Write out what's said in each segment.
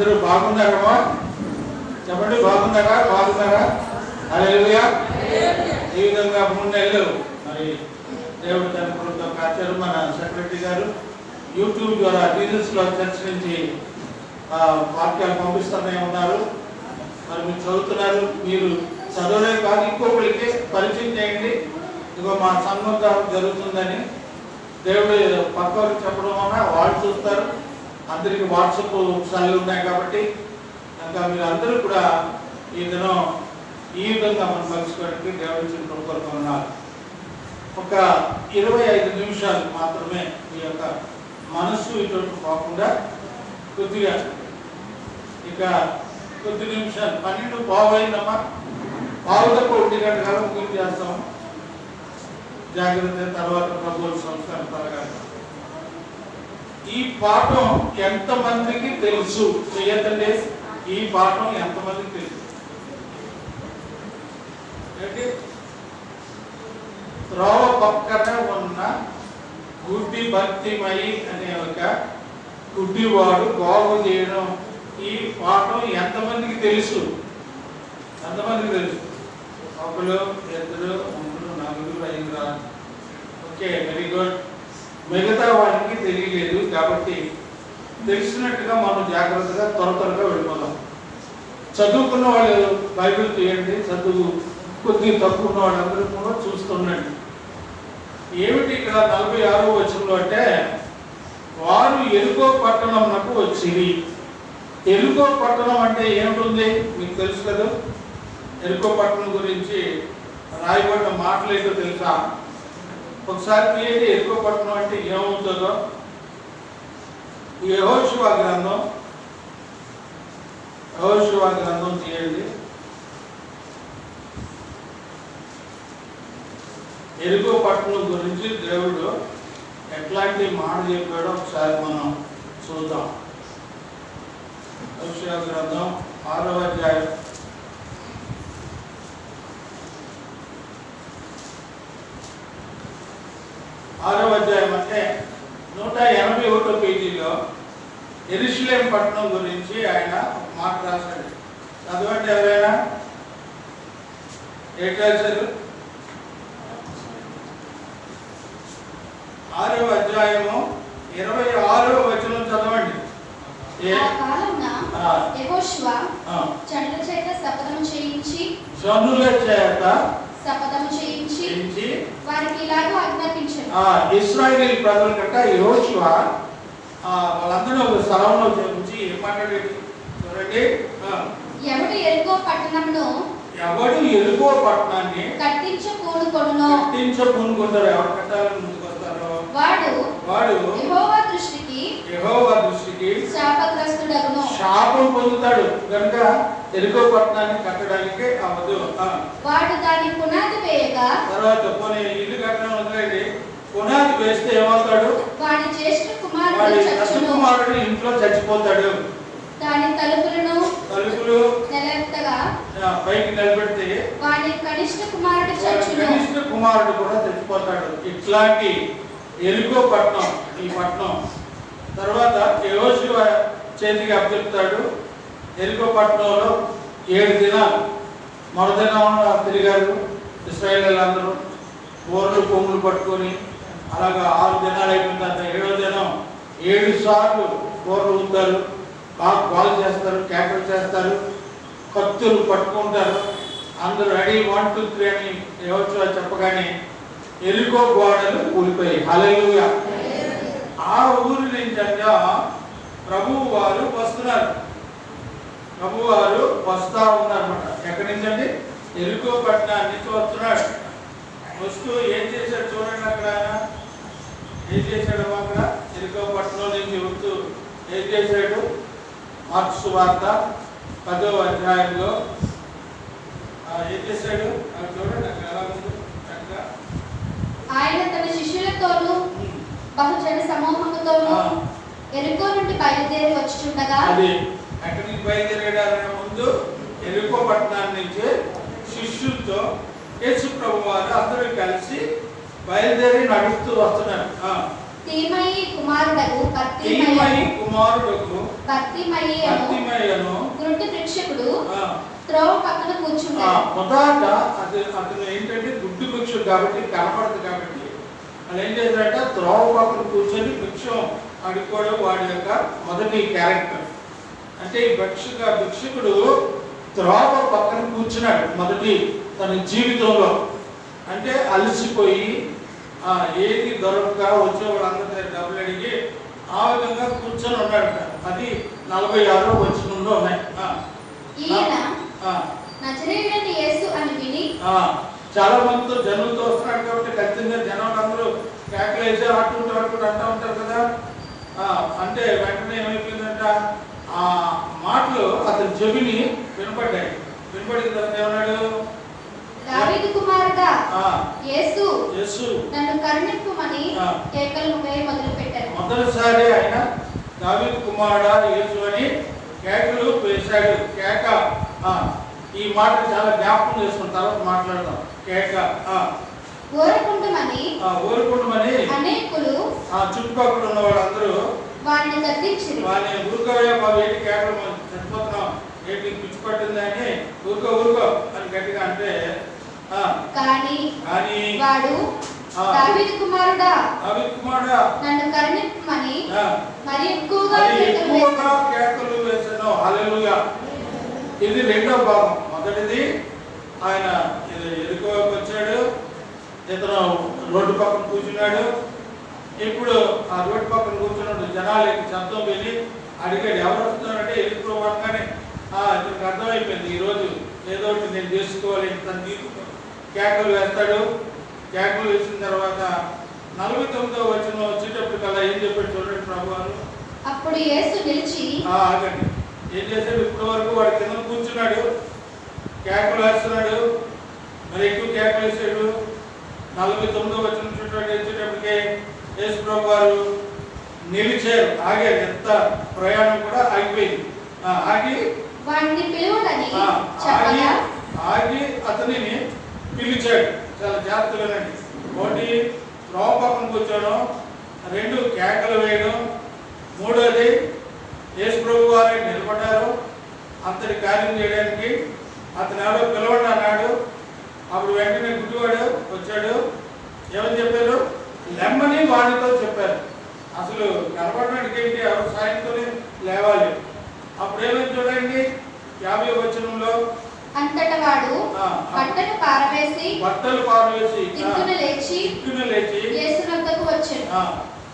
అందరూ బాగున్నారమ్మా? చెప్పండి, బాగున్నారా? హల్లెలూయా. ఈ విధంగా 3 నెలలు మరి దేవుడు తన కృపతో కాచారు. మన సెక్రటరీ గారు యూట్యూబ్ ద్వారా జీసస్ లో చర్చ్ నుంచి వాక్యాలు పంపిస్తూనే ఉన్నారు. మరి మీరు చదువుతున్నారు. మీరు చదవలే కాదు, ఇంకొకరికి పరిచయం చేయండి. ఇదిగో మా సంఘం జరుగుతుందని దేవుడు పక్కవారికి చెప్పడం వల్ల వాళ్ళు చూస్తారు. అందరికి వాట్సాప్ ఛానల్ ఉన్నాయి కాబట్టి ఇంకా మీరు అందరూ కూడా ఈ దినం ఈ విధంగా మనం కలుసుకోవడానికి దేవుడి చిన్న కోరుకున్నారు. ఒక 25 నిమిషాలు మాత్రమే మీ యొక్క మనస్సు ఇటువంటి పోకుండా కొద్దిగా ఇక కొద్ది నిమిషాలు 12 పావు అయిందమ్మా, పావు తప్ప 1 గంట కాలం పూర్తి చేస్తాం. జాగ్రత్త. తర్వాత ప్రభుత్వ సంస్కారం త్వరగా. ఈ పాఠం ఎంతమందికి తెలుసు? చెయ్యతండి. ఈ పాఠం ఎంతమందికి తెలుసు? ఏంటి? త్రోవ పక్కన ఉన్న గుడ్డి భక్తిమయి అనే ఒక గుడ్డివాడు బాగు చేయడం, ఈ పాఠం ఎంతమందికి తెలుసు? ఎంతమందికి తెలుసు? ఒకరు, 2, 3, 4, 5. Okay, very good. మిగతా వాడికి తెలియలేదు కాబట్టి తెలిసినట్టుగా మనం జాగ్రత్తగా త్వరగా వెళ్ళిపోదాం. చదువుకున్న వాళ్ళు బైబిల్ తీయండి. చదువు కొద్దిగా తక్కువ ఉన్న వాళ్ళందరూ కూడా చూస్తుండండి. ఏమిటి ఇక్కడ 46వ వచనంలో అంటే, వారు ఎరుకో పట్టణంకు వచ్చిరి. ఎరుకో పట్టణం అంటే ఏమిటి మీకు తెలుసు కదా. ఎరుకో పట్టణం గురించి రాయబడిన మాటలు ఏంటో తెలుసా? ఒకసారి తీయండి. ఎరుకో పట్టణం అంటే ఏమవుతుందో. యెహోషువ గ్రంథం తీయండి. ఎరుకో పట్టణం గురించి దేవుడు ఎట్లాంటి మాట చెప్పాడో ఒకసారి మనం చూద్దాం. యెహోషువ గ్రంథం 6వ అధ్యాయం 6వ అధ్యాయం అంటే 181వ పేజీలో యెరూషలేము పట్టణం గురించి ఆయన మాట రాశాడు. చదవండి ఎవరైనా. ఏంటి రాశారు? 6వ అధ్యాయము 26వ వచనం చదవండి. జనుల చేత శపథము చేయించి వారికి ఇలాగ ఆజ్ఞాపించాడు. ఇశ్రాయేలు ప్రజలకట యెహోషువ వాళ్ళందరూ ఒక స్థలంలో చేర్చి ఏం మాట్లాడేది చూడండి. ఎవడు ఎరుకో పట్టణాన్ని కట్టించబూనుకొనుతారో, ఎవరు కట్టాలని ముందుకు వస్తారో వాడు యెహోవా దృష్టికి శాపం పొందుతాడు. కనుక ఎరుకో పట్టణాన్ని కట్టడానికి అవ్వదు. వాడు దాని పునాది వేయగా, తర్వాత పోనీ ఇల్లు కట్టడం వదిలేండి, పునాది వేస్తే ఏమవుతాడు? వాడి జ్యేష్ఠ కుమారుడు ఇంట్లో చచ్చిపోతాడు. దాని తలుపులు నిలబెత్తగా పైకి నిలబెడితే వాడి కనిష్ఠ కుమారుడు కూడా చచ్చిపోతాడు. ఇట్లాంటి ఎరుకో పట్టణం ఈ పట్టణం. తర్వాత యెహోషువ చేతికి అప్పచెప్తాడు. ఎరుకో పట్టణంలో 7 దినాలు. మొదటిదినం తిరిగారు ఇశ్రాయేలీయులందరూ ఊర్లు కొమ్ములు పట్టుకొని. అలాగా 6 దినాలు అయిపోయిన తర్వాత 7వ దినం 7 సార్లు ఊర్లు ఊతారు, బాగు చేస్తారు, కేకలు చేస్తారు, కత్తులు పట్టుకుంటారు. అందరూ రెడీ 1, 2, 3 అని యెహోషువ చెప్పగానే ఎరుకో గోడలు కూలిపోయాయి. హల్లెలూయా. ఆ ఊరి నుంచి ప్రభువు వారు వస్తా ఉన్నారన్నమాట. ఎక్కడి నుంచి అండి? ఎరుకో పట్టణాన్ని నుంచి వస్తున్నాడు. వస్తూ ఏం చేశాడు చూడండి. అక్కడ ఆయన ఏం చేశాడు? అక్కడ ఎరుకో పట్టణం నుంచి వస్తూ ఏం చేశాడు? మార్కు సువార్త 10వ అధ్యాయంలో ఏం చేశాడు అది చూడండి. అక్కడ ఎలా ఉంది చక్కగా. ఆయన తన శిష్యులతోనూ బహుజన సమూహముతోనూ ఎరుకో నుండి బయలుదేరి వచ్చుచుండగా, అది ఎక్కడి నుంచి బయలుదేరాడనే ముందు ఎరుకో పట్టణాన్ని నుంచి శిష్యులతో యేసు ప్రభు వారు అందరూ కలిసి బయలుదేరి నడుస్తూ వస్తున్నారు. తీమయి కుమారుడగు బర్తిమయ్యను గురుటి భిక్షకుడు త్రోవ పక్కన కూర్చున్నాడు. మొదట అతను ఏంటంటే గుడ్డు భిక్షుడు కాబట్టి కనపడదు కాబట్టి వాళ్ళు ఏం చేశారంటే త్రోవ పక్కన కూర్చొని భిక్షం అడుక్కోవడం వాడి యొక్క మొదటి క్యారెక్టర్. అంటే ఈ భిక్షకుడు త్రోవ పక్కన కూర్చున్నాడు మొదటి తన జీవితంలో. అంటే అలసిపోయి ఏది దొరకక వచ్చే వాళ్ళందరూ డబ్బులు అడిగి ఆ విధంగా కూర్చొని ఉన్నాడట. అది 46వ వచనంలో ఉన్నాయి. చాలా మందితో జనులతో వస్తున్నాడు కాబట్టి ఖచ్చితంగా జనాలు అందరూ కేకలేసి అటు అంటూ ఉంటారు కదా. అంటే వెంటనే ఏమైపోయిందంట, ఆ మాటలు అతని చెవిని వినపడ్డాయి. వినపడిన తర్వాత ఏమన్నాడు, దావీదు కుమారుడా యేసు నన్ను కరుణింపుమని కేకలు మొదలుపెట్టాడు. మొదటిసారి ఆయన దావీదు కుమారుడా యేసు అని కేకలు వేశాడు. కేక ఈ మాట చాలా జ్ఞాపకం చేసుకున్న తర్వాత మాట్లాడదాం. కేక ఓరకుండమని అనేకులు చుట్టుపక్కల ఉన్న వాళ్ళందరూ వారిని గద్దించి వారిని ఊరుకోవే బాబు ఏంటి కేకలు చనిపోతున్నాం ఏంటి పిచ్చి పట్టిందని ఊరుకో అని గట్టిగా అంటే కానీ వాడు దావీదు కుమారుడా నన్ను కరుణింపమని మరి ఎక్కువగా కేకలు వేసాను. హల్లెలూయా. ఇది రెండో భాగం. మొదటిది ఆయన ఎరుకోకి వచ్చాడు, ఇతను రోడ్డు పక్కన కూర్చున్నాడు. ఇప్పుడు ఆ రోడ్డు పక్కన కూర్చున్నాడు, జనాలకి శబ్దం వెళ్ళి అడిగాడు ఎవరు వస్తున్నారంటే ఎదుర్కోవడంగానే ఇతనికి అర్థమైపోయింది ఈరోజు ఏదో ఒకటి నేను చేసుకోవాలి. తను కేకలు వేస్తాడు. కేకలు వేసిన తర్వాత 49వ వచనం వచ్చేటప్పటికల్లా ఏం చెప్పాడు చూడండి ప్రభువారు. అప్పుడు యేసు నిలిచి ఆగండి. ఏం చేశాడు, ఇప్పటి వరకు వాడి కింద కూర్చున్నాడు, కేకలు వేస్తున్నాడు, మరి ఎక్కువ కేకలు వేసాడు. 49వ వచనం చూడండి వచ్చేటప్పటికే యేసు ప్రభువారు నిలిచారు, ఆగారు. ఎంత ప్రయాణం కూడా ఆగిపోయింది. ఆగి వాడిని పిలువడని ఆగి అతనిని పిలిచాడు. చాలా జాగ్రత్తగానండి. ఒకటి త్రోవ పక్కన కూర్చోవడం, 2 కేకలు వేయడం, 3వది యేసు ప్రభు వారు నిలబడ్డారు అంతటి కార్యం చేయడానికి. అతను ఎవరో పిలవండి అన్నాడు. అప్పుడు వెంటనే గుడ్డివాడు వచ్చాడు. ఏమని చెప్పారు, లెమ్మని వాడితో చెప్పారు. అసలు కనపడడానికి ఏంటి, ఎవరు సాయంతోనే లేవాలి. అప్పుడు ఏమైంది చూడండి 50వ వచనంలో, అంతట వాడు బట్టలు పారవేసి దిక్కున లేచి యేసు వద్దకు వచ్చాడు.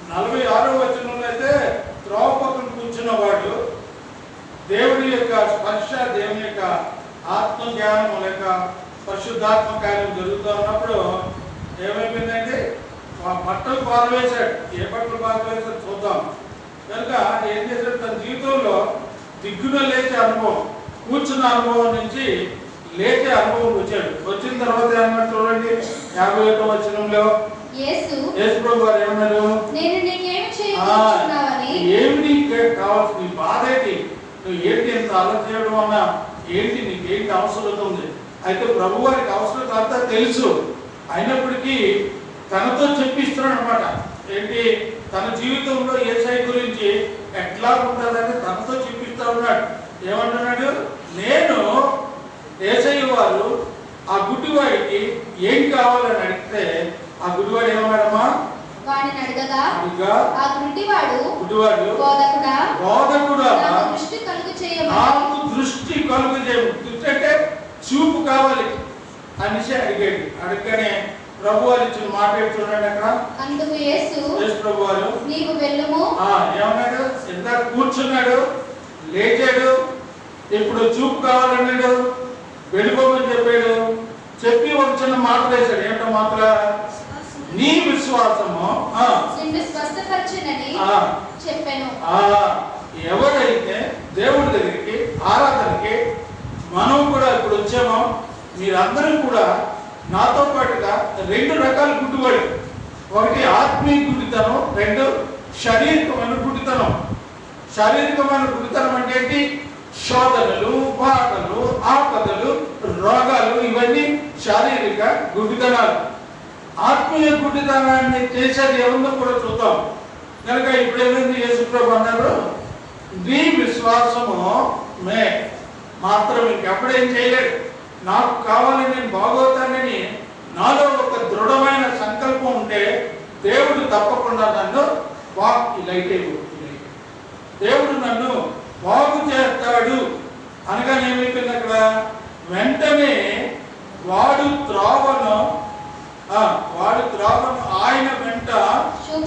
46వ వచనంలో అయితే త్రోవ పక్కన కూర్చున్నవాడు దేవుని యొక్క స్పర్శ, దేవుని యొక్క ఆత్మ జ్ఞానం లేక పరిశుద్ధాత్మ కార్యం జరుగుతూ ఉన్నప్పుడు ఏమైపోయిందంటే బట్టలు పారవేశాడు. ఏ బట్టలు పారవేశాడు చూద్దాం. కనుక ఏం చేశాడు, తన జీవితంలో దిగ్గున లేచే అనుభవం, కూర్చున్న అనుభవం నుంచి లేచే అనుభవం వచ్చాడు. వచ్చిన తర్వాత ఏమన్నారు చూడండి 51వ వచనంలో యేసు ప్రభు గారు ఏమన్నారు, ఏమి నీకు కావాల్సిన నీ బాధ ఏంటి, నువ్వు ఏంటి ఎంత ఆలోచన చేయడం వల్ల ఏంటి, నీకేంటి అవసరం ఉంది. అయితే ప్రభు వారికి అవసరం అంతా తెలుసు, అయినప్పటికీ తనతో చెప్పిస్తున్నాడు అనమాట. ఏంటి, తన జీవితంలో యేసయ్య గురించి ఎట్లా ఉంటుందని తనతో చెప్పిస్తా ఉన్నాడు. ఏమంటున్నాడు, నేను యేసయ్య వారు ఆ గుడ్డివాడికి ఏం కావాలని అడిగితే ఆ గుడ్డివాడు ఏమన్నాడమ్మా, దృష్టి కలుగు చేయము, దృష్టి అంటే చూపు కావాలి అనేసి అడిగాడు. అడగనే ప్రభు వారు ఇచ్చిన మాట చూడండి అక్కడ. అందుకు యేసు ప్రభు వారు నీవు వెళ్ళుము ఏమన్నాడు, ఎంత కూర్చున్నాడు, లేచాడు, ఇప్పుడు చూపు కావాలన్నాడు, వెళ్ళిపోమని చెప్పాడు. చెప్పి ఒక చిన్న మాట వేశాడు. ఏంటో మాత్ర, నీ విశ్వాసము స్వస్థపరచునని చెప్పాను. ఎవరైతే దేవుడి దగ్గరికి ఆరాధనకి మనం కూడా ఇప్పుడు వచ్చామో, మీరందరూ కూడా నాతో పాటుగా 2 రకాల గుడ్డివాడు. ఒకటి ఆత్మీయ గుడ్డితనం, 2 శారీరకమైన గుడ్డితనం. శారీరకమైన గుడ్డితనం అంటే ఏంటి, శోధనలు, బాధలు, ఆపదలు, రోగాలు, ఇవన్నీ శారీరక గుడ్డితనాలు. ఆత్మీయ గుడ్డితనాన్ని చేసేది ఏముందో కూడా చూద్దాం. కనుక ఇప్పుడు ఏమైంది? యేసుప్రభు అన్నారు, నీ విశ్వాసము మే మాత్రం ఇంకెప్పుడేం చేయలేడు. నాకు కావాలి, నేను బాగోతానని నాలో ఒక దృఢమైన సంకల్పం ఉంటే దేవుడు తప్పకుండా నన్ను దేవుడు నన్ను బాగు చేస్తాడు అనగానే ఏమైపోయింది అక్కడ? వెంటనే వాడు త్రావను ఆయన వెంట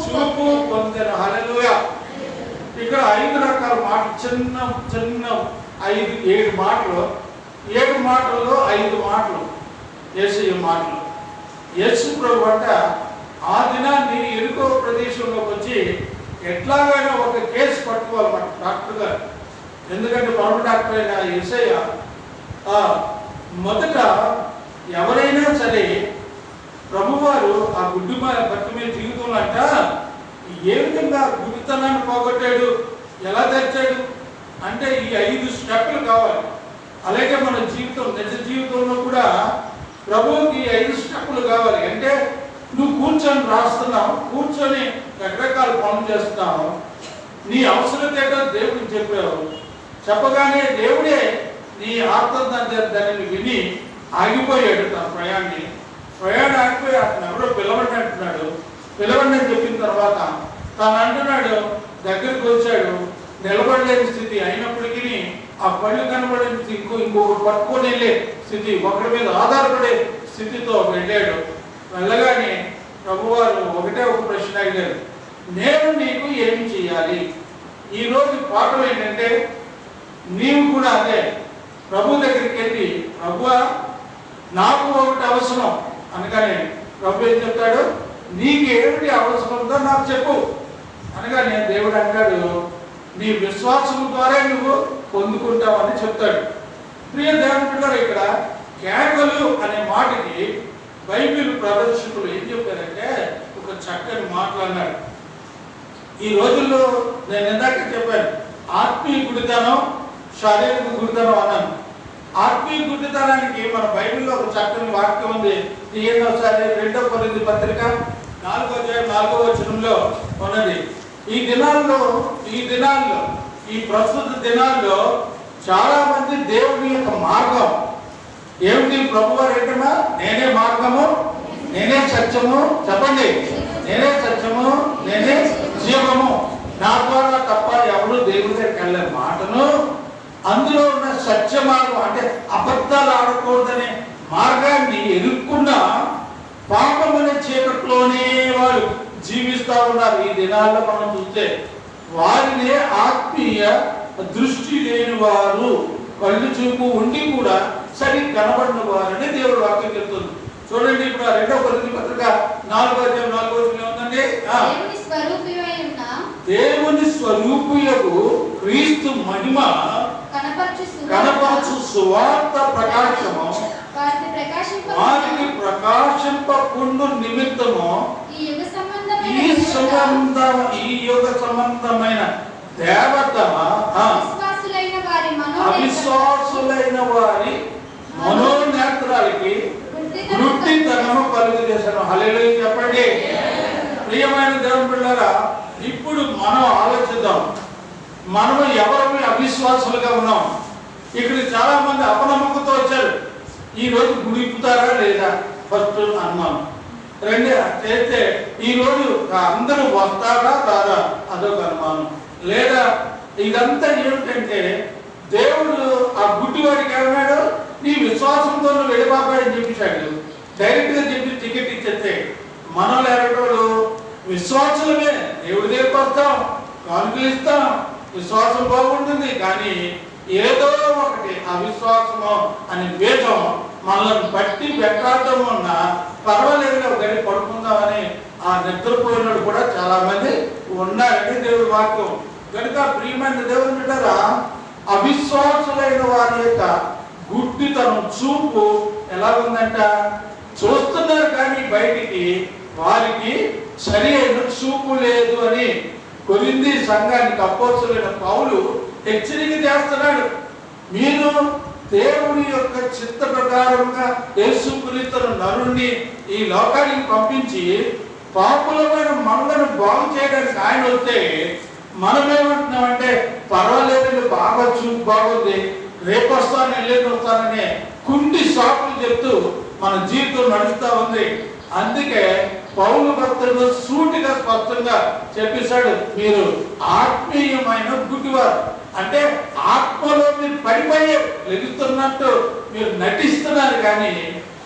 చూపు పొందెను. హల్లెలూయా. ఇక్కడ 5 రకాల మాటలు, చిన్న చిన్న 7 మాటలు, 7 మాటల్లో 5 మాటలు యేసయ్య మాటలు. యేసు ప్రభు అంట ఆ దినాన్ని ఎరుకో ప్రదేశంలోకి వచ్చి ఎట్లాగైనా ఒక కేసు పట్టుకోవాలన్నమాట డాక్టర్ గారు. ఎందుకంటే పరమ డాక్టర్ అయిన యేసయ్య మొదట ఎవరైనా సరే ప్రభువారు ఆ గుడ్డు భర్త మీద జీవితంలో అంట ఏ విధంగా గుడితనాన్ని పోగొట్టాడు, ఎలా తెచ్చాడు అంటే ఈ 5 స్టెప్పులు కావాలి. అలాగే మన జీవితం, నిజ జీవితంలో కూడా ప్రభువుకి 5 స్టెప్పులు కావాలి. అంటే నువ్వు కూర్చొని రాస్తున్నావు, కూర్చొని రకరకాల పనులు చేస్తున్నావు, నీ అవసరం ఏంటో దేవుడికి చెప్పావు, చెప్పగానే దేవుడే నీ ఆత్మదాన్ని విని ఆగిపోయాడు. తన ప్రయాణం ఆగిపోయి అతను ఎవరో పిలవండి అంటున్నాడు. పిలవండి అని చెప్పిన తర్వాత తను అంటున్నాడు, దగ్గరికి వచ్చాడు, నిలబడలేని స్థితి అయినప్పటికీ ఆ పళ్ళు కనబడిన ఇంకొకటి పట్టుకొని వెళ్ళే స్థితి, ఒకరి మీద ఆధారపడే స్థితితో వెళ్ళాడు. వెళ్ళగానే ప్రభువారు ఒకటే ఒక ప్రశ్న అడిగారు, నేను నీకు ఏమి చేయాలి? ఈరోజు పాఠం ఏంటంటే నీవు కూడా అదే ప్రభు దగ్గరికి వెళ్ళి, ప్రభువా నాకు ఒకటి అవసరం అనగానే ప్రభు ఏం చెప్తాడు, నీకు ఏమిటి అవసరంతో నాకు చెప్పు అనగానే దేవుడు అంటాడు, నీ విశ్వాసం ద్వారా నువ్వు పొందుకుంటావని చెప్తాడు. ప్రియ దేవుని పిల్లలు, ఇక్కడ కేకలు అనే మాటకి బైబిల్ ప్రదర్శకులు ఏం చెప్పారంటే ఒక చక్కని మాట్లాడినాడు. ఈ రోజుల్లో నేను ఇందాక చెప్పాను, ఆత్మీయ గుడితనం, శారీరక గుడితనం అన్నాను. ఆత్మీయ గుడ్డితనానికి మన బైబిల్లో ఒక చక్కని వాక్యం ఉంది. తీయండి ఒకసారి 2 కొరింథీ పత్రిక 4:4 ఉన్నది. ఈ దినాల్లో ఈ ప్రస్తుత దినాల్లో చాలా మంది దేవుని యొక్క మార్గం ఏమిటి? ప్రభువారు ఏంటన్నా, నేనే మార్గము, నేనే సత్యము, చెప్పండి, నేనే సత్యము, నేనే జీవము, నా ద్వారా తప్ప ఎవరు దేవుడి దగ్గరికి వెళ్ళే మాటను, అందులో ఉన్న సత్య మార్గం అంటే అబద్ధాలు ఆడకూడదనే మార్గాన్ని ఎదుర్కొన్న పాపమనే చీకట్లోనే వాళ్ళు జీవిస్తూ ఉన్నారు. ఈ దినాల్లో మనం చూస్తే వారినే ఆత్మీయ దృష్టి లేని వారు, కళ్ళు చూపు ఉండి కూడా సరి కనబడిన వారని దేవుడు వాక్యం చెప్తుంది. చూడండి, ఇప్పుడు 2 కొరింథీ పత్రిక 4:4 ఉందండి. దేవుని స్వరూపియకు క్రీస్తు మహిమ కనపరచు సువార్త ప్రకాశము వారికి ప్రకాశింపకుండు నిమిత్తము ఈ యుగ సంబంధమైన దేవత అవిశ్వాసులైన వారి మనోనేత్రాలకి వృత్తితనము కలుగు చేశాను. హల్లెలూయా చెప్పండి. ప్రియమైన దేవుని బిడ్డలారా, ఇప్పుడు మనం ఆలోచిద్దాం, మనం ఎవరు అవిశ్వాసులుగా ఉన్నాం. ఇక్కడ చాలా మంది అపనమ్మకంతో వచ్చారు. ఈ రోజు గుడిపుతారా లేదా ఫస్ట్ అనుమానం. అయితే ఈ రోజు అందరూ వస్తారా రారా అదొక అనుమానం. లేదా ఇదంతా ఏమిటంటే దేవుడు ఆ గుడ్డివాడికి ఏమన్నాడు, నీ విశ్వాసంతో నువ్వు వెళ్ళిపోయి అని చెప్పేశాడు. డైరెక్ట్ గా చెప్పి టికెట్ ఇచ్చేస్తే మనం లేకపోతే విశ్వాసులమే దేవుడి దగ్గరికి వస్తాం, కానుకలు ఇస్తాం, విశ్వాసం బాగుంటుంది. కానీ ఏదో ఒకటి అవిశ్వాసము అనే వేదం మనల్ని బట్టి వెంటాడటం ఉన్న పర్వాలేదు గడి పడుకుందామని ఆ నిద్రపోయినాడు కూడా చాలా మంది ఉన్నారని దేవుడి వాక్యం. కనుక ప్రియమైన దేవుని బిడ్డలారా, అవిశ్వాసులైన వారి యొక్క గుడ్డితనం చూపు ఎలా ఉందంట, చూస్తున్నారు కానీ బయటికి వారికి సరి అయిన చూపు లేదు అని కొరింథీ సంఘానికి అపోస్తలుడైన పౌలు హెచ్చరిక చేస్తున్నాడు. మీరు దేవుని యొక్క చిత్త ప్రకారంగా యేసుక్రీస్తు నరుణ్ణి ఈ లోకానికి పంపించి పాపులమైన మనలను బాగు చేయడానికి ఆయన వస్తే మనం ఏమంటున్నామంటే పర్వాలేదు, బాగా చూపు బాగుంది, రేపు వస్తాను ఎల్లుండి వస్తాననే కుంటి సాకులు చెప్తూ మన జీవితం నడుస్తూ ఉంది. అందుకే పౌలు భక్తుడు సూటిగా స్పష్టంగా చెప్పేశాడు, మీరు ఆత్మీయమైన గుడ్డివారు. అంటే ఆత్మలో మీరు పడిపోయే లెగుతున్నట్టు మీరు నటిస్తున్నారు, కానీ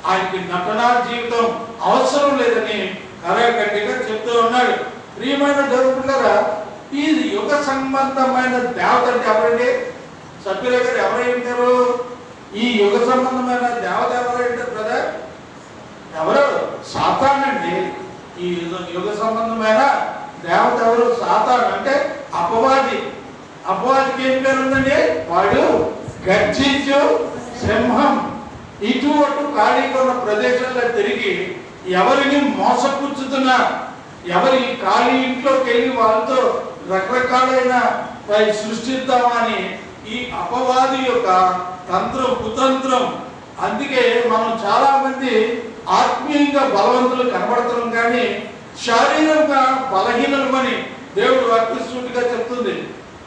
ఆయనకి నటనా జీవితం అవసరం లేదని కరాగట్టిగా చెప్తూ ఉన్నాడు. ప్రియమైన దేవుడులారా, ఈ యుగ సంబంధమైన దేవత అంటే ఎవరండి? సభ్యుల గారు ఎవరై ఉంటారు? ఈ యుగ సంబంధమైన దేవత ఎవరై ఉంటారు కదా? ఎవరు? సాతాన్ అండి. ఈ యుగ సంబంధమైన దేవత ఎవరు? సాతాన్ అంటే అపవాది. అపవాదికి ఏం పేరు ఉందండి? వాడు గర్జించు సింహం. ఇటు అటు ఖాళీగా ఉన్న ప్రదేశంలో తిరిగి ఎవరిని మోసపుచ్చుతున్నా, ఎవరి ఖాళీ ఇంట్లోకి వెళ్ళి వాళ్ళతో రకరకాలైన సృష్టిద్దామని ఈ అపవాది యొక్క తంత్రం, కుతంత్రం. అందుకే మనం చాలా మంది ఆత్మీయంగా బలవంతులు కనబడుతున్నాం, కానీ శారీరంగా బలహీనమని దేవుడు వాక్యసూటిగా చెప్తుంది.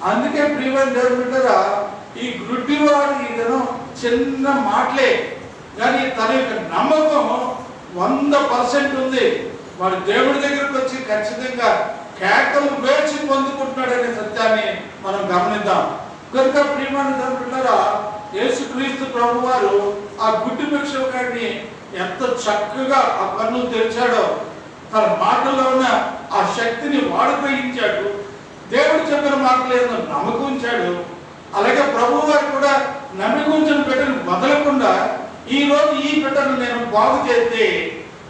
అందుకే ప్రియమైన దేవుడు బిడ్డరా, ఈ గుడ్డివాడు ఇదను చిన్న మాటలే, కానీ తన యొక్క నమ్మకం 100% ఉంది. వాడు దేవుడి దగ్గరకు వచ్చి ఖచ్చితంగా కేకలు వేచి పొందుకుంటున్నాడనే సత్యాన్ని మనం గమనిద్దాం. కనుక ప్రియమైన దేవుడు బిడ్డరా, యేసుక్రీస్తు ప్రభు వారు ఆ గుడ్డి భిక్షుకాడిని ఎంత చక్కగా ఆ కన్నులు తెరిచాడో, తన మాటల్లో ఉన్న ఆ శక్తిని వాడుకోయించాడు. దేవుడు చెప్పిన మాటలు ఏదో నమ్మకం ఉంచాడు. అలాగే ప్రభు వారు కూడా నమ్మిక ఉంచిన బిడ్డను వదలకుండా, ఈ రోజు ఈ బిడ్డను నేను బాగు చేస్తే